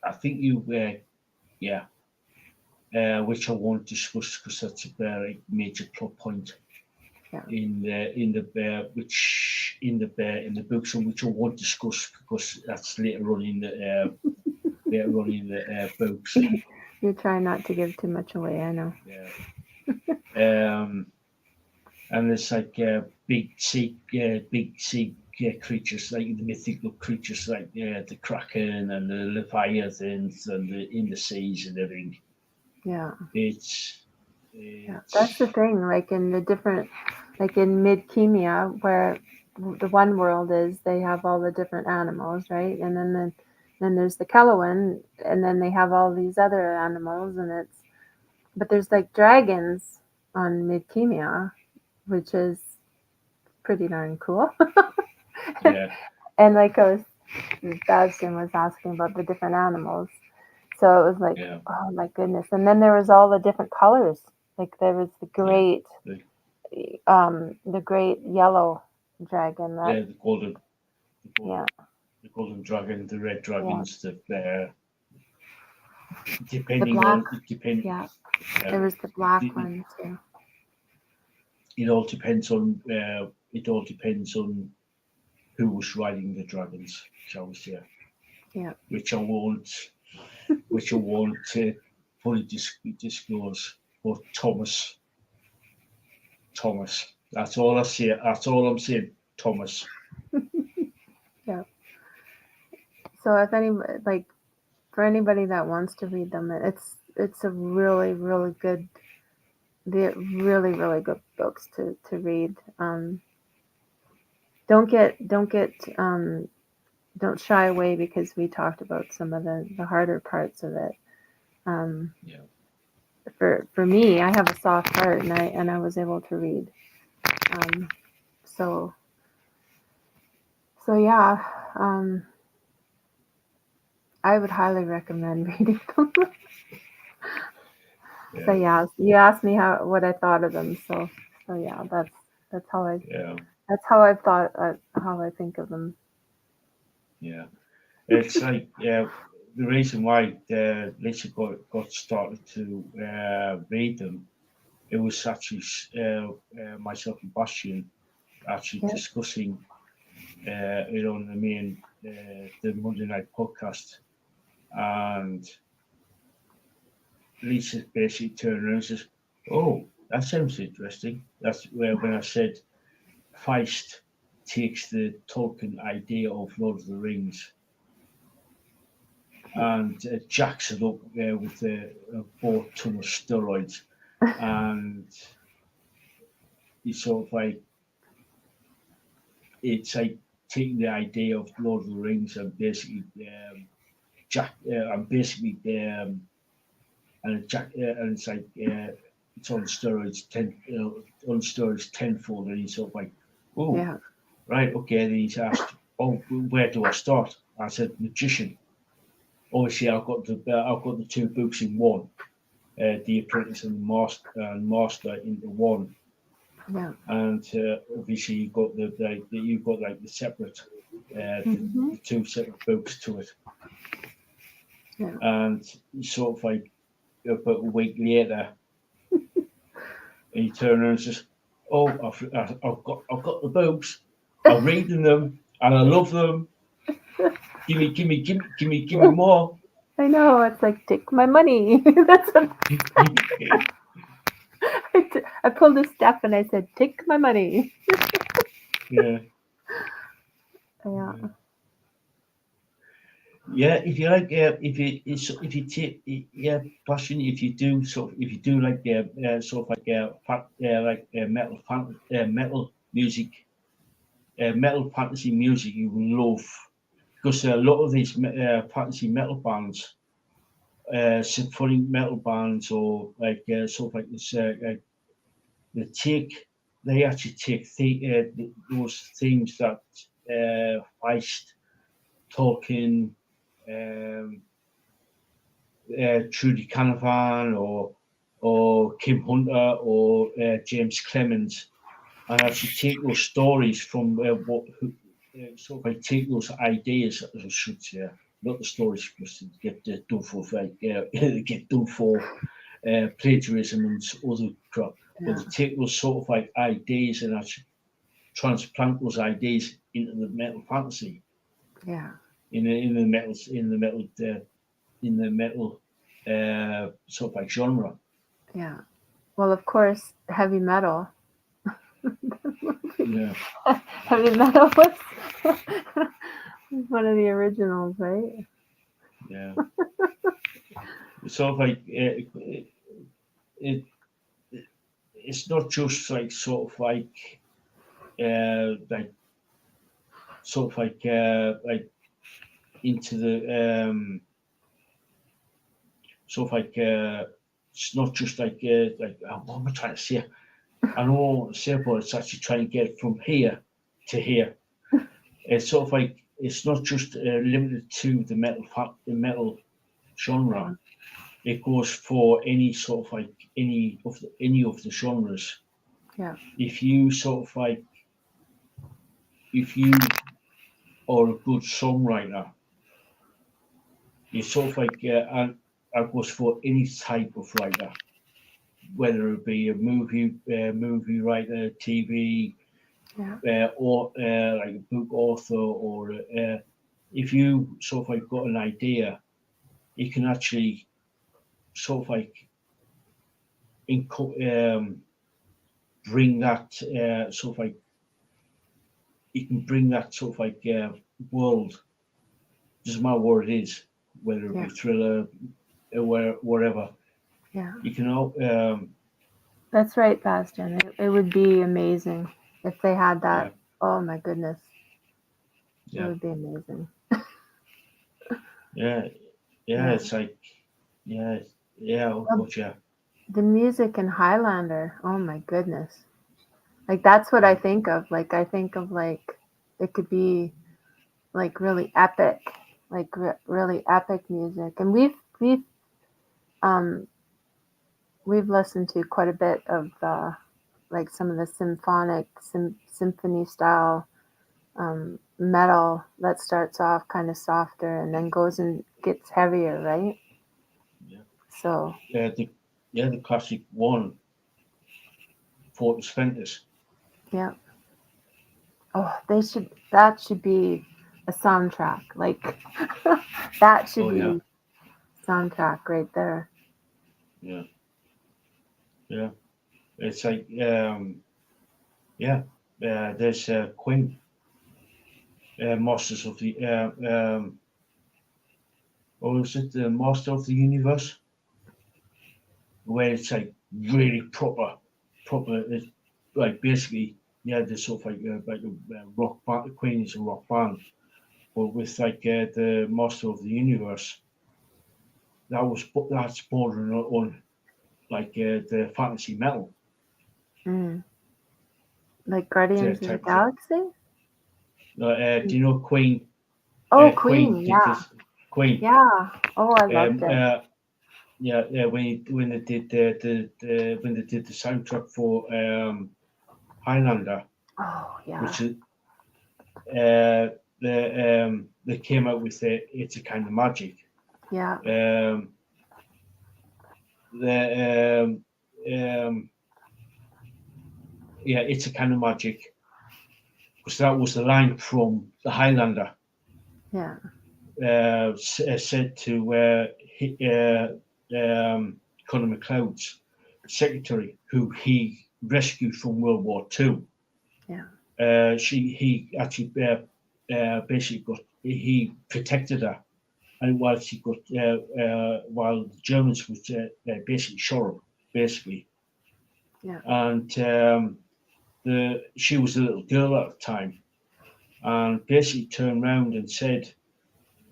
I think you yeah which I won't discuss because that's a very major plot point Yeah. in the books, and which I won't discuss because that's later on in the books. You try not to give too much away. I know. Yeah. Um, and there's like big sea creatures, like the mythical creatures, like the kraken and the leviathans and the in the seas and everything. Yeah. It's Yeah. That's the it's thing. Like in the different, like in mid Chemia, where the one world is, they have all the different animals, right? And then there's the Kellowin, and then they have all these other animals, and it's but there's like dragons on mid Chemia, which is pretty darn cool. yeah, And like Babson was asking about the different animals. So it was like, Yeah. oh my goodness. And then there was all the different colors. Like there was the great, the great yellow dragon. That, Yeah, yeah, the golden dragon, the red dragons, the the depending black. on it depend. Yeah, there was the black one too. It all depends on who was riding the dragons, shall we say? Yeah. Which I won't fully disclose. But Thomas, that's all I say. That's all I'm saying. Thomas. Yeah. So if anybody for anybody that wants to read them, it's a really good. They're really good books to read. Don't shy away because we talked about some of the harder parts of it. Yeah. For me, I have a soft heart, and I was able to read. So yeah, I would highly recommend reading them. Yeah. So yeah, you asked me what I thought of them. So yeah, that's how I how I think of them. Yeah. It's like the reason why Lisa got started to read them. It was actually myself and Bastian actually discussing it on the main the Monday night podcast, and Lisa basically turned around and says, "Oh, that sounds interesting." That's where when I said Feist takes the Tolkien idea of Lord of the Rings and jacks it up with a 4 ton of steroids, and it's sort of like it's like taking the idea of Lord of the Rings and basically and basically and it's like it's on steroids on steroids tenfold, and he's sort of like, oh, Yeah. right, okay. Then he's asked, oh, where do I start? I said magician. Obviously, I've got the 2 books in one, The Apprentice and Master into one. Yeah. And obviously you've got the separate the 2 separate books to it. Yeah. And sort of like about a week later, he turned around and says, "Oh, I've got the books. I'm reading them and I love them. Give me more." I know, it's like, take my money. That's what I pulled a step and I said, take my money. Yeah. Yeah. Yeah, if you like, if you take, Passion, if you do like sort of like metal music, metal fantasy music, you will love, because a lot of these fantasy metal bands, symphonic metal bands, or like sort of like this, they actually take those themes that Feist, Tolkien, Trudy Canavan, or Kim Hunter, or James Clemens, and actually take those stories from sort of like take those ideas, as I should say, not the stories, because they get done for get done for plagiarism and other crap. But they take those sort of like ideas and actually transplant those ideas into the metal fantasy. Yeah. In the metal sort of like genre. Yeah. Well, of course, heavy metal. Yeah. Heavy metal was one of the originals, right? Yeah. Sort of like it's not just like sort of like sort of like into the sort of like it's not just like what am I trying to say? I know what I want to say, but it's actually trying to get from here to here. It's sort of like it's not just limited to the metal genre. It goes for any sort of like any of the genres. Yeah. If you sort of like, if you are a good songwriter, you sort of like, and it goes for any type of writer, whether it be a movie writer, TV, Yeah. or like a book author, or if you sort of like got an idea, you can actually sort of like bring that sort of like, you can bring that sort of like world. Doesn't matter what it is, whether it be Yeah. thriller, whatever. Yeah. You can all That's right, Bastian. It would be amazing if they had yeah, that. Oh my goodness. It yeah, would be amazing. yeah, yeah. Yeah. It's like yeah, yeah, oh, Um, but yeah, The music in Highlander. Oh my goodness. Like that's what I yeah, think of. Like I think of like it could be like really epic, like really epic music. And um we've listened to quite a bit of like some of the symphony style metal that starts off kind of softer and then goes and gets heavier, right? yeah. So The classic one, Fortis Ventus. yeah. Oh, that should be a soundtrack. Like that should Oh yeah, be soundtrack right there. yeah, yeah. It's like yeah. There's Queen, Masters of the or is it the Master of the Universe, where it's like really proper. It's like basically yeah, the sort of like a rock band. Queen is a rock band, but with like the Master of the Universe, that's bordering on like the fantasy metal Mm. Like Guardians of the type of thing. Galaxy. Do you know Queen? Oh, Queen Queen. did Yeah. this. Queen. Yeah. Oh, I loved Um, it. uh, yeah, when they did the when they did the soundtrack for Highlander, Oh, yeah. which is they came out with It's a Kind of Magic. Yeah. Um, the yeah, It's a Kind of Magic, because that was the line from the Highlander. Yeah. Said to Conor McLeod's secretary, who he rescued from World War II. Yeah. He actually basically he protected her, and while she got while the Germans was basically shot her, basically, Yeah. and she was a little girl at the time, and basically turned around and said,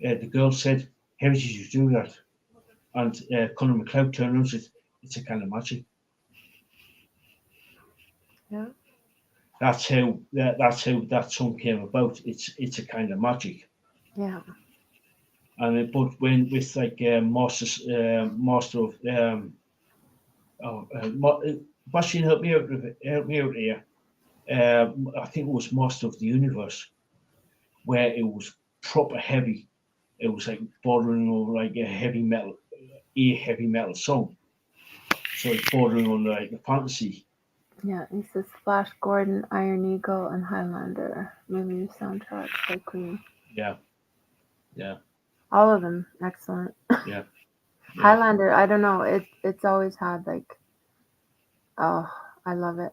the girl said, "How did you do that?" And Conor McLeod turned around and said, "It's a kind of magic." Yeah. That's how that song came about. It's a kind of magic. Yeah. And but when with like master of oh, Bashir, help me out here. I think it was Master of the Universe, where it was proper heavy. It was like bordering on like a heavy metal song. So it's bordering on like the fantasy. Yeah. He says Flash Gordon, Iron Eagle, and Highlander movie soundtracks by Queen. Yeah, yeah, All of them excellent. yeah, yeah, Highlander. I don't know. It's always had like. Oh, I love it.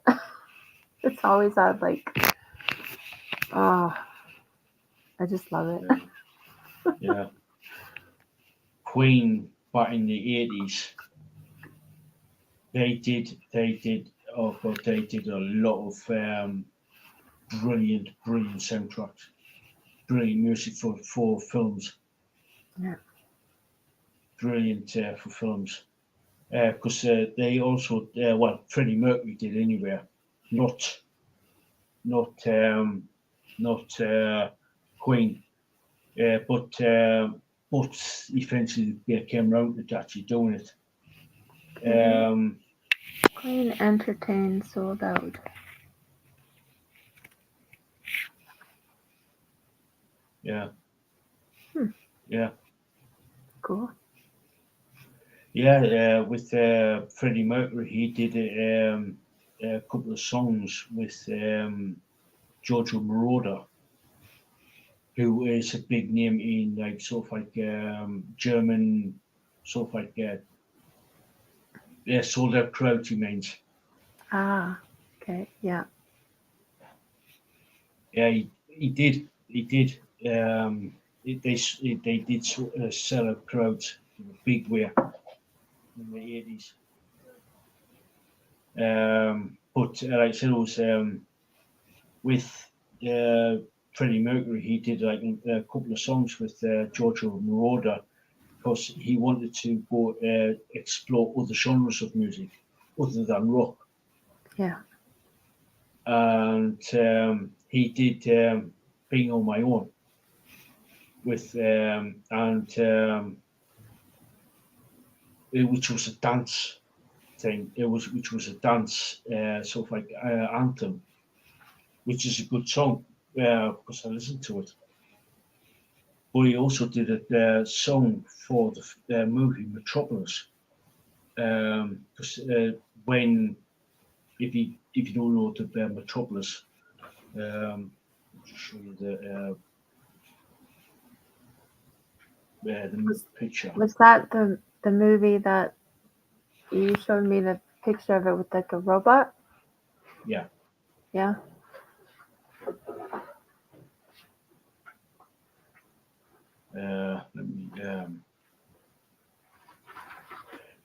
It's always had like. Oh, I just love it. yeah. Queen back in the 80s, they did oh god, they did a lot of brilliant soundtracks, brilliant music for films, Yeah. brilliant for films. Because they also well, Freddie Mercury did anyway, not not not Queen. but eventually they came around to actually doing it. Clean, entertain, sold out. Yeah. Hmm. Yeah. Cool. Yeah, with Freddie Mercury, he did a couple of songs with Giorgio Moroder, who is a big name in like sort of like German, sort of like sold out crowds, he means. Ah, okay, yeah. Yeah, he did. They did sell out crowds in a big way in the 80s. But like I said, it was with Freddie Mercury, he did like a couple of songs with Giorgio Moroder because he wanted to go explore other genres of music other than rock. Yeah. And he did Being on My Own with which was a dance thing. Which was a dance sort of like anthem, which is a good song because I listened to it. But he also did a song for the movie Metropolis. Because when if you don't know the Metropolis, I'll just show you the picture. Was that the movie that you showed me the picture of it with like a robot? Yeah. Yeah. Let me.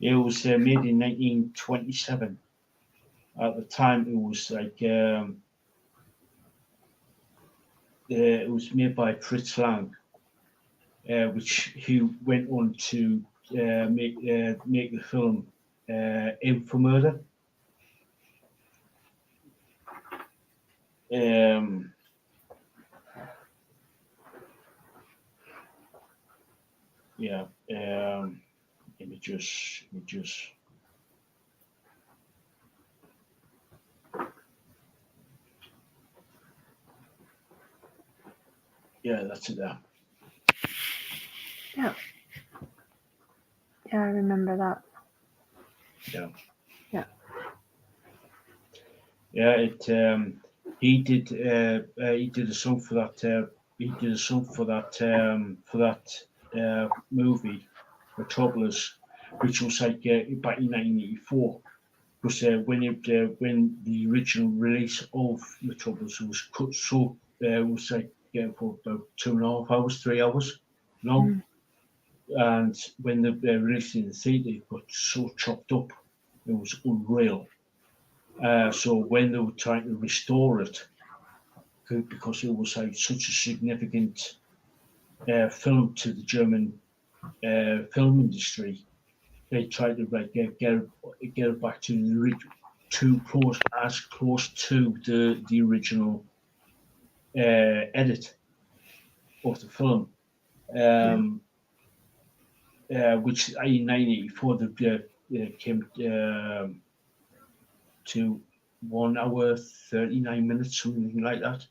It was made in 1927. At the time, it was like it was made by Fritz Lang, which he went on to make the film Aim for Murder. Yeah. Images. Yeah, that's it there. Yeah. Yeah, I remember that. Yeah. Yeah. Yeah, it. He did a song for that. He did a song for that movie, Metropolis, which was like back in 1984. Because when the original release of Metropolis was cut short, it was like for about 2.5 hours, 3 hours long. And when they released it in the theatre, it got so chopped up, it was unreal. So when they were trying to restore it, because it was like such a significant film to the German film industry, they tried to like get it back to as close to the original edit of the film, which in 1984 came to 1 hour 39 minutes, something like that.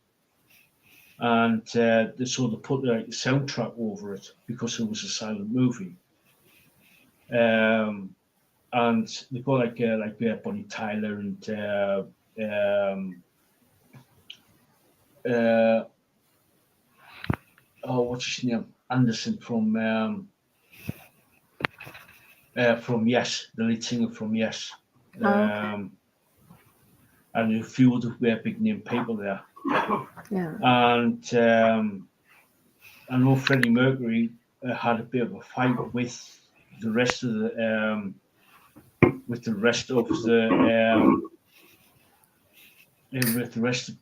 And so they put the soundtrack over it because it was a silent movie. And they got like Bonnie Tyler and what's his name? Anderson from Yes, the lead singer from Yes. Okay. And a few other big name people there. Yeah. And I know Freddie Mercury had a bit of a fight with the rest of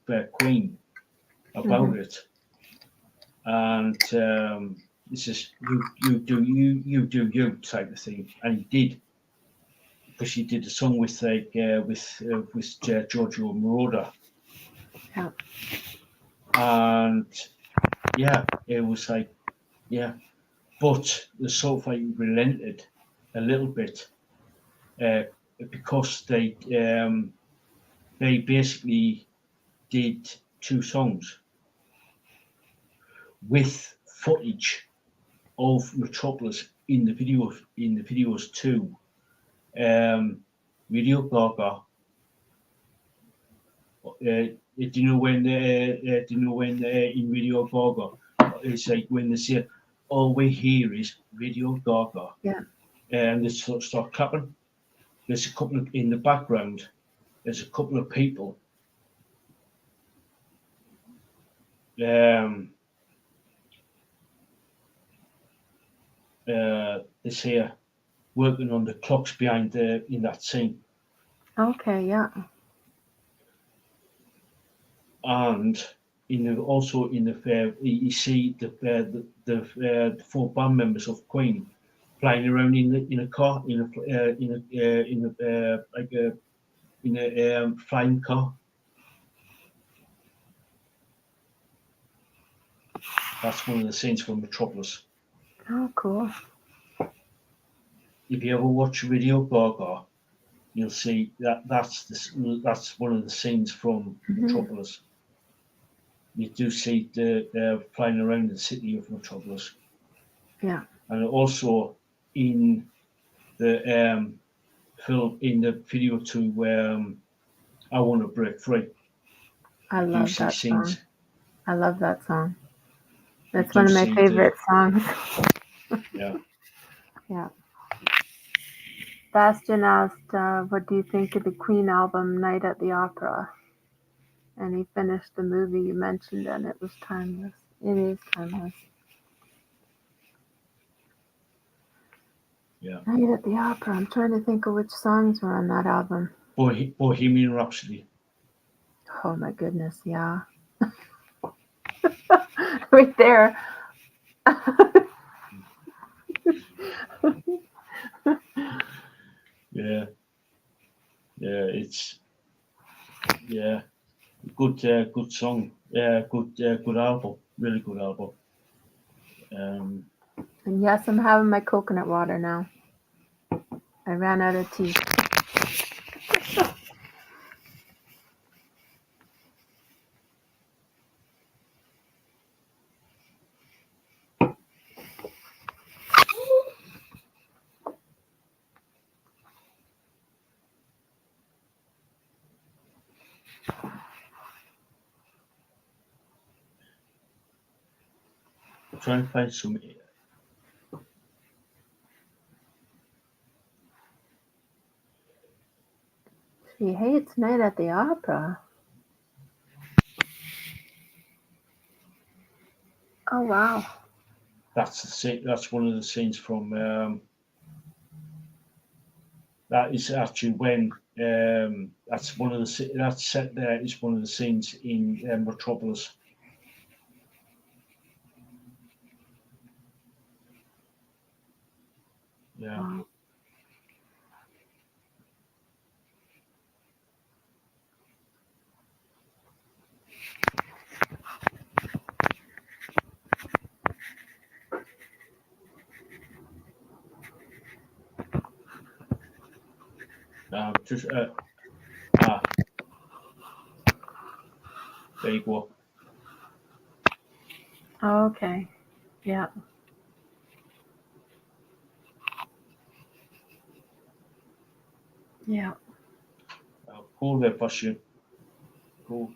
the Queen about it. And this is you do you type of thing, and he did, because he did a song with Giorgio Moroder. Yeah. And yeah, it was like yeah. But the sort of relented a little bit uh, because they basically did 2 songs with footage of Metropolis in the videos too. Radio Gaga. Do you know when? Do you know when in Radio Gaga, it's like when they say, "All we hear is Radio Gaga," Yeah. and they start clapping. There's a couple in the background. There's a couple of people. This here working on the clocks behind in that scene, Okay. Yeah. and also in the fair you see the 4 band members of Queen flying around in a car in a flying car. That's one of the scenes from Metropolis. Oh, cool. If you ever watch Radio Gaga, you'll see that's one of the scenes from Metropolis. You do see the flying around the city of Metropolis. Yeah. And also in the film, in the video to I Want to Break Free. I You love see that scenes. song. I love that song. You That's do one of my see favorite songs. yeah. Yeah. Bastian asked, what do you think of the Queen album, Night at the Opera? And he finished the movie you mentioned, and it was timeless. It is timeless. Yeah. Night at the Opera. I'm trying to think of which songs were on that album. Bohemian Rhapsody. Oh my goodness, yeah. Right there. Yeah. Yeah. It's good song. Yeah. Good album. Really good album. And yes, I'm having my coconut water now. I ran out of tea. I'm trying to find some. She hates Night at the Opera. Oh wow. That's the scene. That's one of the scenes from. That is actually when. That's one of the. That set there is one of the scenes in Metropolis. Yeah. Wow. Just there you go. Oh, okay. Yeah. Yeah. Cool there, Bastion. Cool.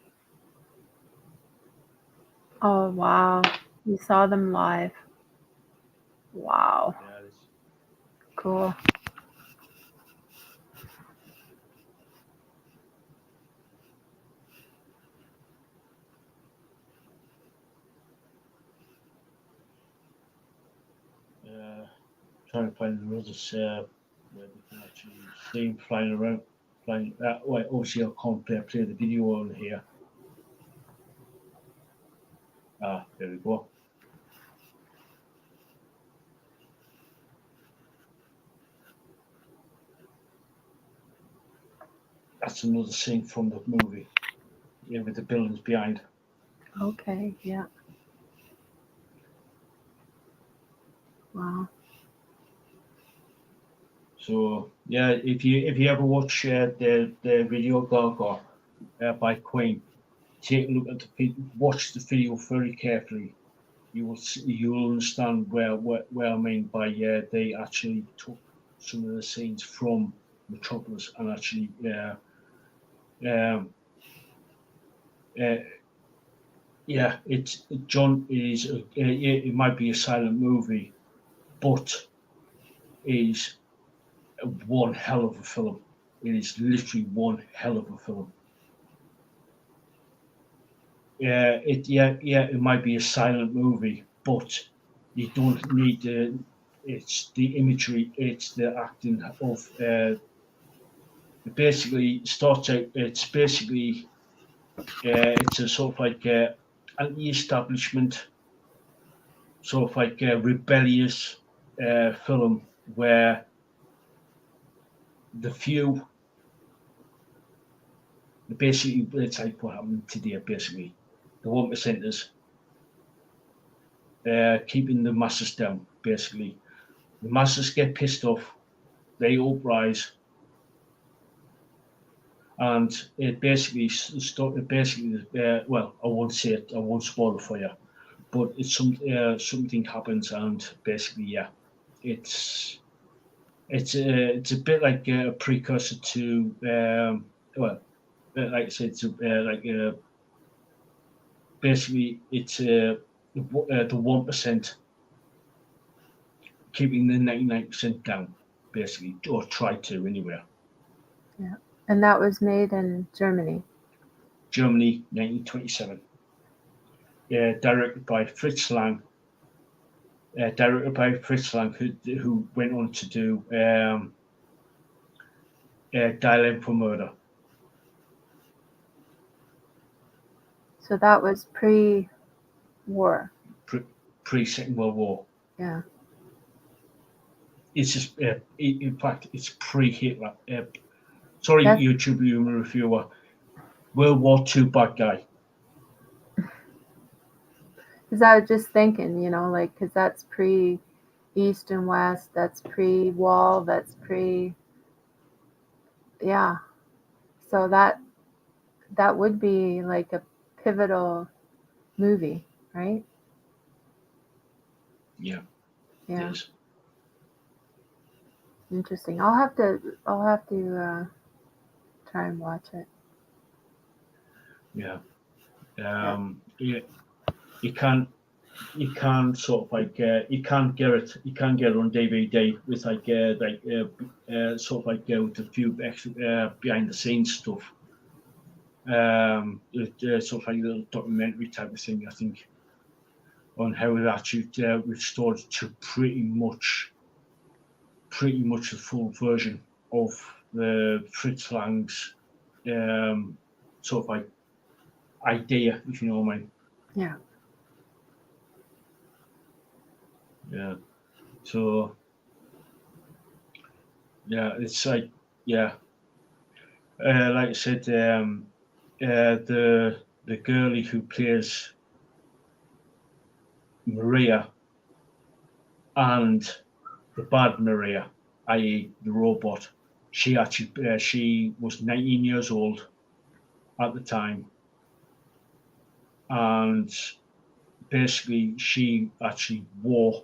Oh wow. You saw them live. Wow. Yeah. Cool. Trying to find another where we can actually see him flying around. Flying. Well, obviously I can't play the video on here. There we go. That's another scene from the movie. Yeah, with the buildings behind. Okay. Yeah. So yeah, if you ever watch the video Gaga by Queen, take a look at watch the video very carefully. You'll understand where I mean by they actually took some of the scenes from Metropolis and actually um, uh, yeah, it's John is it might be a silent movie, but is one hell of a film. It is literally one hell of a film. It might be a silent movie, but you don't need the. It's the imagery, it's the acting of. It basically starts out. It's basically it's a sort of like anti-establishment, sort of like a rebellious film where the few, basically, it's like what happened today. Basically, the 1%ers keeping the masses down. Basically, the masses get pissed off, they uprise, and it basically well, I won't say it, I won't spoil it for you, but it's something happens, and basically, yeah, it's it's a bit like a precursor to well, like I said, it's like basically it's the 1% keeping the 99% down, basically, or try to anyway. Yeah. And that was made in Germany. Germany, 1927. Directed by Fritz Lang. Who went on to do Dial M for Murder. So that was pre-war. Pre Second World War. Yeah. It's just, in fact, it's pre Hitler. Sorry, That's, YouTube humor reviewer. World War II bad guy. because I was just thinking, like, because that's pre-East and West, that's pre-wall, that's yeah. So that would be like a pivotal movie, right? Yeah, Yeah. it is. Interesting. I'll have to try and watch it. Yeah. Yeah. Yeah. You can't sort of like you can't get it on DVD with sort of like with a few extra behind the scenes stuff. Sort of like a little documentary type of thing, I think, on how it actually restored to pretty much the full version of the Fritz Lang's sort of like idea, if you know what I mean. Yeah. Yeah. So yeah, it's like yeah, like I said, the girlie who plays Maria and the bad Maria, i.e., the robot, she was 19 years old at the time, and basically she actually wore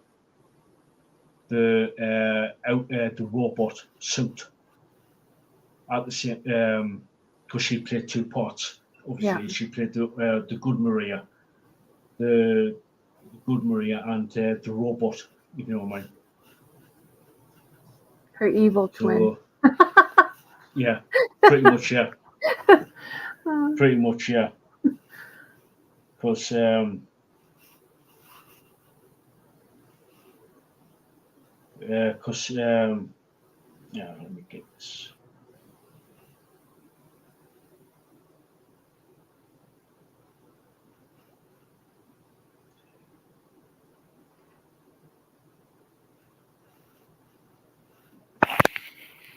the robot suit at the same because she played two parts. Yeah. Obviously, she played the good Maria, the good Maria, and the robot. If you know what I mean. Her evil twin. So yeah, pretty much yeah, pretty much yeah. Because yeah, let me get this.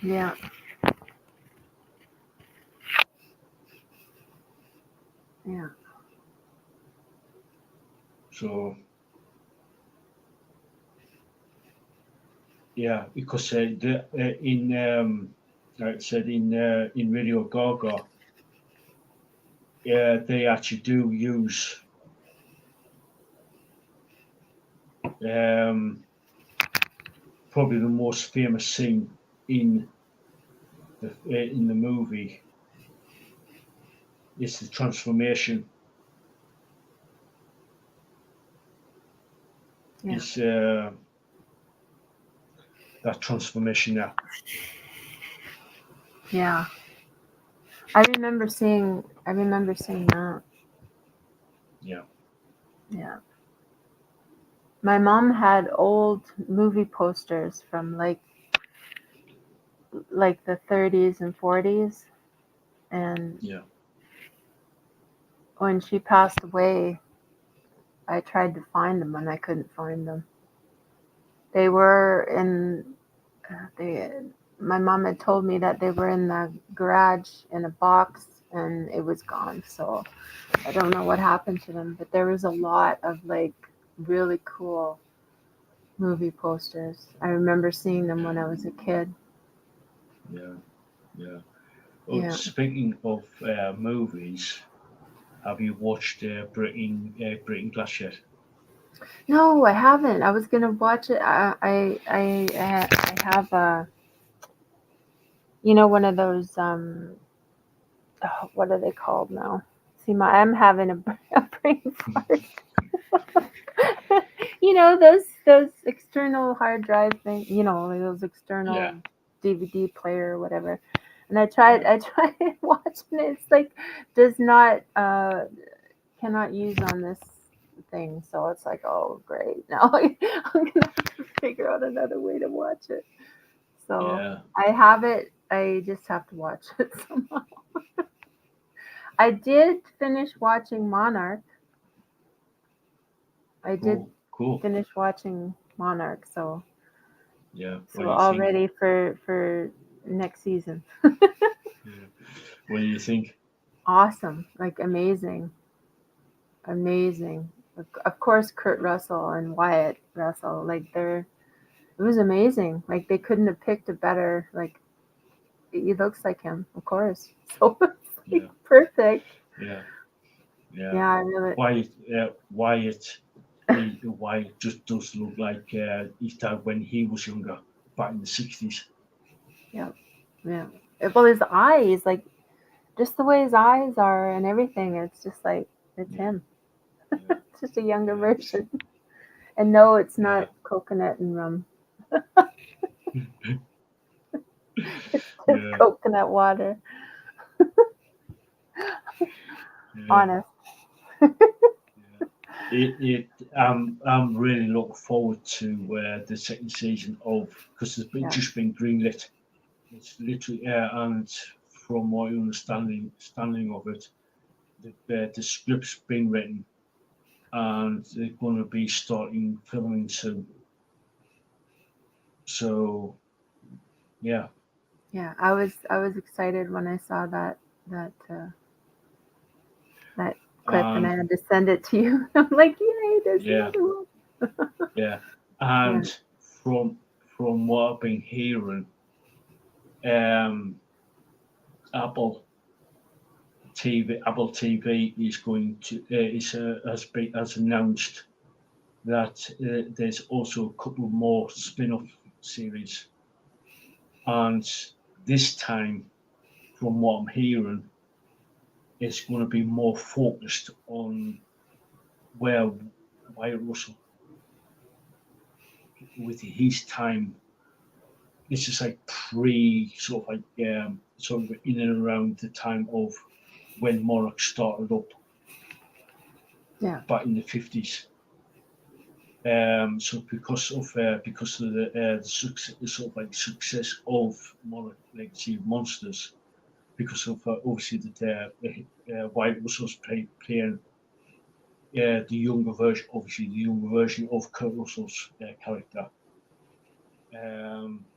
Yeah. Yeah. So yeah, because like I said in Radio Gaga, they actually do use um, probably the most famous scene in the movie is the transformation. Yeah. Is that transformation there? Yeah. I remember seeing that. Yeah, Yeah. My mom had old movie posters from like the 30s and 40s, and yeah, when she passed away, I tried to find them and I couldn't find them. They were in they my mom had told me that they were in the garage in a box and it was gone. So I don't know what happened to them, but there was a lot of like really cool movie posters. I remember seeing them when I was a kid. yeah, yeah. Oh, Yeah. speaking of movies, have you watched Breaking Glass yet? No, I haven't. I was gonna watch it. I have a one of those what are they called now? See, I'm having a brain fart. Those external hard drive thing. Those Yeah, external DVD player or whatever. And I yeah, tried watching it. It's like does not cannot use on this thing. So it's like, oh great. Now I'm gonna have to figure out another way to watch it. So yeah. I have it. I just have to watch it somehow. I did finish watching Monarch. I did Cool, cool. finish watching Monarch, Yeah. What so do you all think? ready for next season. Yeah. What do you think? Awesome, like amazing, amazing. Of course, Kurt Russell and Wyatt Russell, like it was amazing. Like they couldn't have picked a better. Like he looks like him, of course. So it's like Yeah, perfect. yeah, yeah. Yeah, I really. Wyatt just does look like his dad when he was younger, back in the 60s. Yeah, yeah. Well, his eyes, like just the way his eyes are and everything, it's just like it's Yeah, him. yeah, It's just a younger yeah, version. And no, it's yeah, not coconut and rum. It's yeah, coconut water. yeah, Honest. yeah. I'm really looking forward to the second season of because it's been Yeah. just been greenlit. It's literally and from my understanding of it, the script's been written and they're going to be starting filming soon. So yeah, Yeah. I was excited when I saw that clip and and I had to send it to you. I'm like, yay, there's yeah, another one. yeah, Yeah. and from from what I've been hearing, um, Apple Apple TV is going to has announced that there's also a couple more spin-off series, and this time, from what I'm hearing, it's going to be more focused on where Wyatt Russell, with his time, it's just like sort of like sort of in and around the time of when Monarch started up Yeah. back in the 50s. So because of the success, sort of like success of Monarch Legacy of Monsters, because of obviously that Wyatt Russell's playing the younger version, obviously the younger version of Kurt Russell's character.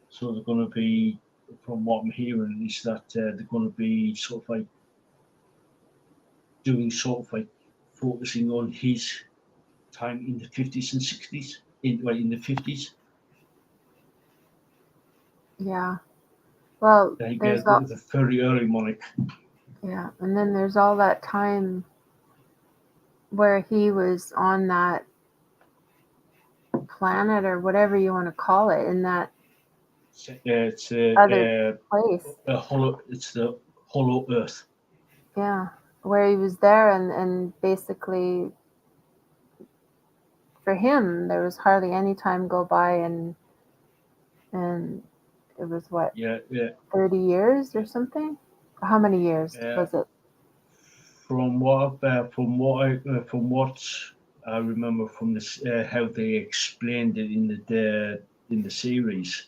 So they're going to be, from what I'm hearing, is that they're going to be sort of like doing sort of like focusing on his time in the 50s and 60s, in the 50s. Yeah. Well, Like there's the very early monarch. yeah, and then there's all that time where he was on that planet or whatever you want to call it, in that It's other place. a hollow. It's the hollow Earth. Yeah, where he was there, and basically for him there was hardly any time go by, and it was what, Yeah, yeah. 30 years or something. How many years was it? From what I remember from this, how they explained it in the series,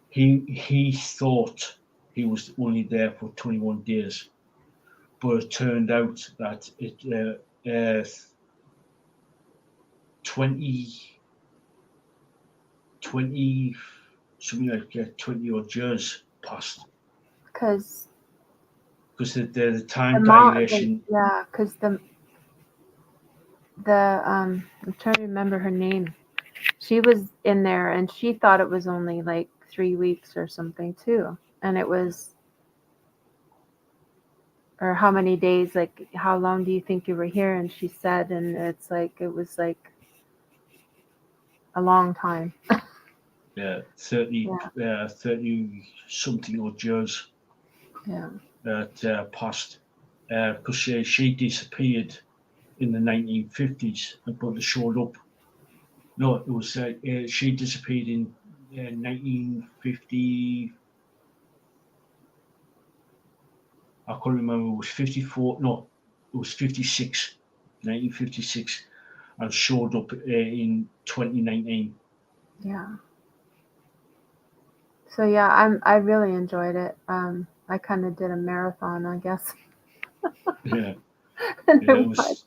he thought he was only there for 21 days, but it turned out that it 20 20 something like 20 odd years passed, Because the time mom, dilation. yeah, because the I'm trying to remember her name. She was in there, and she thought it was only like 3 weeks or something too, and it was, or how many days, like how long do you think you were here? And she said, and it's like it was like a long time. Yeah, 30, Yeah. 30 something odd years Yeah. that passed, because she disappeared in the 1950s, but it showed up. No, it was she disappeared in 1950. I can't remember. It was 54. No, it was 56. 1956, and showed up in 2019. Yeah. So yeah, I really enjoyed it. I kind of did a marathon, I guess. Yeah, And yeah, it was.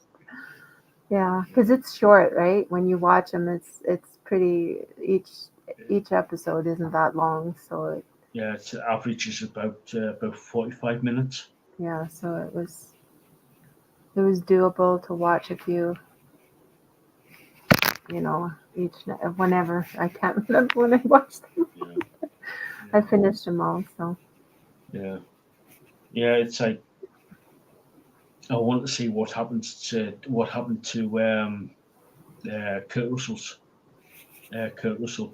yeah, because it's short, right? When you watch them, it's pretty. Each episode isn't that long, so Yeah, its average is about 45 minutes. yeah, so it was doable to watch a few, each whenever. I can't remember when I watched them. Yeah, I yeah, finished them all, so yeah. Yeah, it's like I want to see what happened to Kurt Russell's Kurt Russell,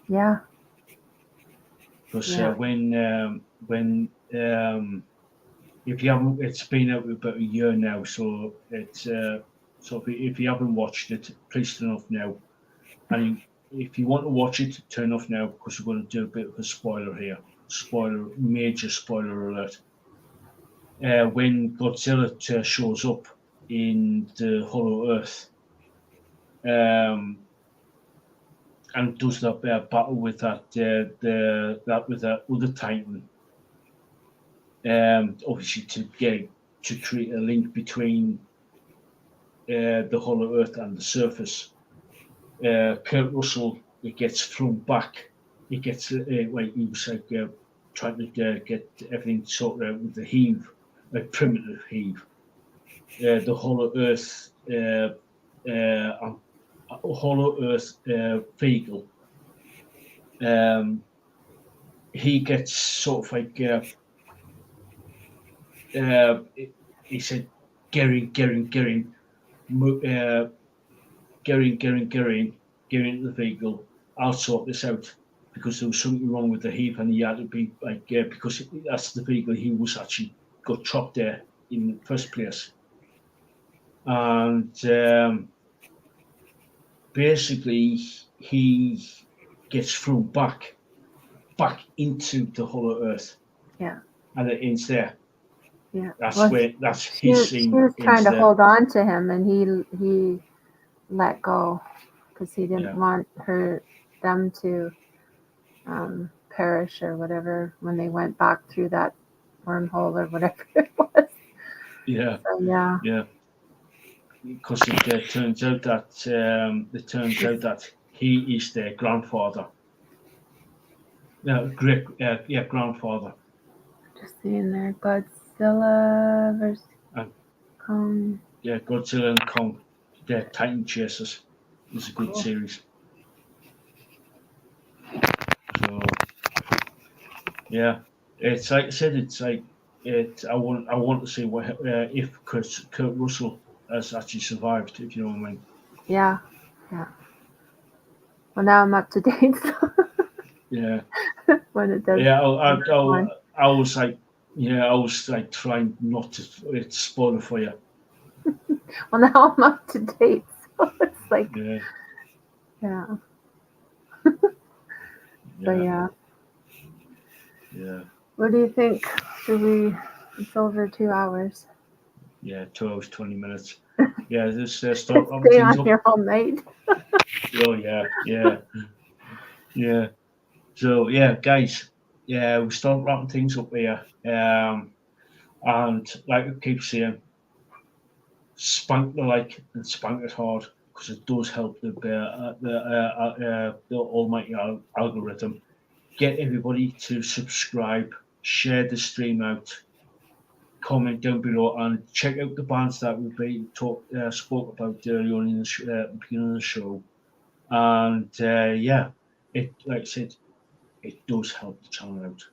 yeah, because yeah, when if you haven't, it's been out about a year now, so it's so if you haven't watched it, please turn off now. And if you want to watch it, turn off now, because we're going to do a bit of a spoiler here. Major spoiler alert. When Godzilla shows up in the Hollow Earth, um, and does that battle with with that other Titan, obviously to create a link between the Hollow Earth and the surface. Kurt Russell, it gets thrown back. It gets like he was like trying to get everything sorted out with the heave, like primitive heave. The Hollow Earth Hollow Earth vehicle. He gets sort of like he said, Gering, Gering, Gering, Gering, Gering, Gering, get into the vehicle. I'll sort this out, because there was something wrong with the heap, and he had to be like, because that's the vehicle he was actually got trapped there in the first place. And basically, he gets thrown back into the Hollow Earth. yeah, And it ends there. yeah. That's Well, where that's she his she scene was trying ends to there. hold on to him, and he let go because he didn't want them to perish or whatever when they went back through that wormhole or whatever it was. Yeah, So, yeah. yeah. Because it turns out that he is their grandfather. Great, grandfather. Just seeing there, Godzilla versus Kong. Yeah, Godzilla and Kong, they're Titan Chasers. It's a good series. So Yeah, it's like I said. It's like it. I want to see what if Kurt Russell has actually survived. If you know what I mean. Yeah, yeah. Well, now I'm up to date. So Yeah, when it does yeah. one, I was like, yeah, I was like trying not to spoil it for you. well, now I'm up to date. So it's like, Yeah, yeah. But yeah, yeah, yeah, what do you think? Should we? It's over 2 hours. yeah. 2 hours 20 minutes. Yeah, just start wrapping Stay things on up. here all night. Oh yeah, yeah, yeah. So yeah, guys, yeah, we start wrapping things up here. And like I keep saying, spank the like and spank it hard because it does help the almighty algorithm. Get everybody to subscribe, share the stream out, comment down below, and check out the bands that we've been spoke about earlier on in the beginning of the show. And yeah, it like I said, it does help the channel out.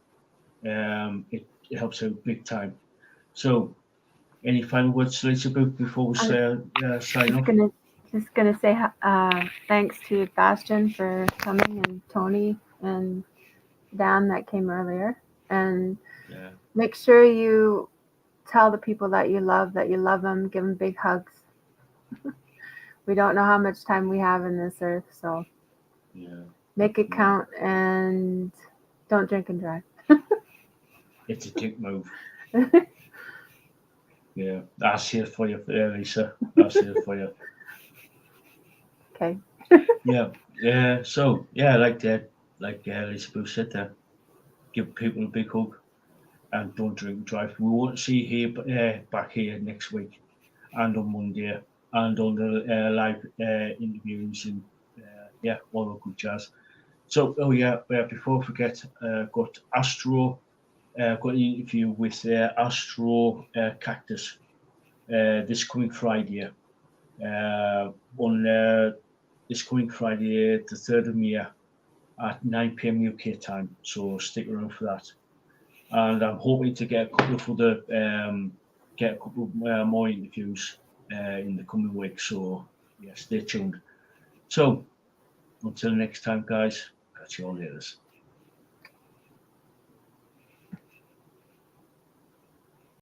It helps out big time. So, any final words, Lisa, before we I'm sign just off? gonna say thanks to Bastion for coming and Tony and Dan that came earlier, and Yeah, make sure you tell the people that you love them, give them big hugs. We don't know how much time we have in this earth, so yeah, make it yeah. count and don't drink and drive. It's a dick move. Yeah, that's here for you, Lisa. That's here for you. Okay. Yeah, yeah. So yeah, like that, like Lisa Boo said there, give people a big hug and don't drink and drive. We won't see you here back here next week and on Monday and on the live interviews and yeah, all the good jazz. So oh yeah, before I forget, got Astro. Got an interview with Astro Cactus this coming Friday. On this coming Friday, the 3rd of May at 9 p.m. UK time. So stick around for that. And I'm hoping to get a couple of other, get a couple more interviews in the coming week. So yeah, stay tuned. So until next time, guys, catch you all later.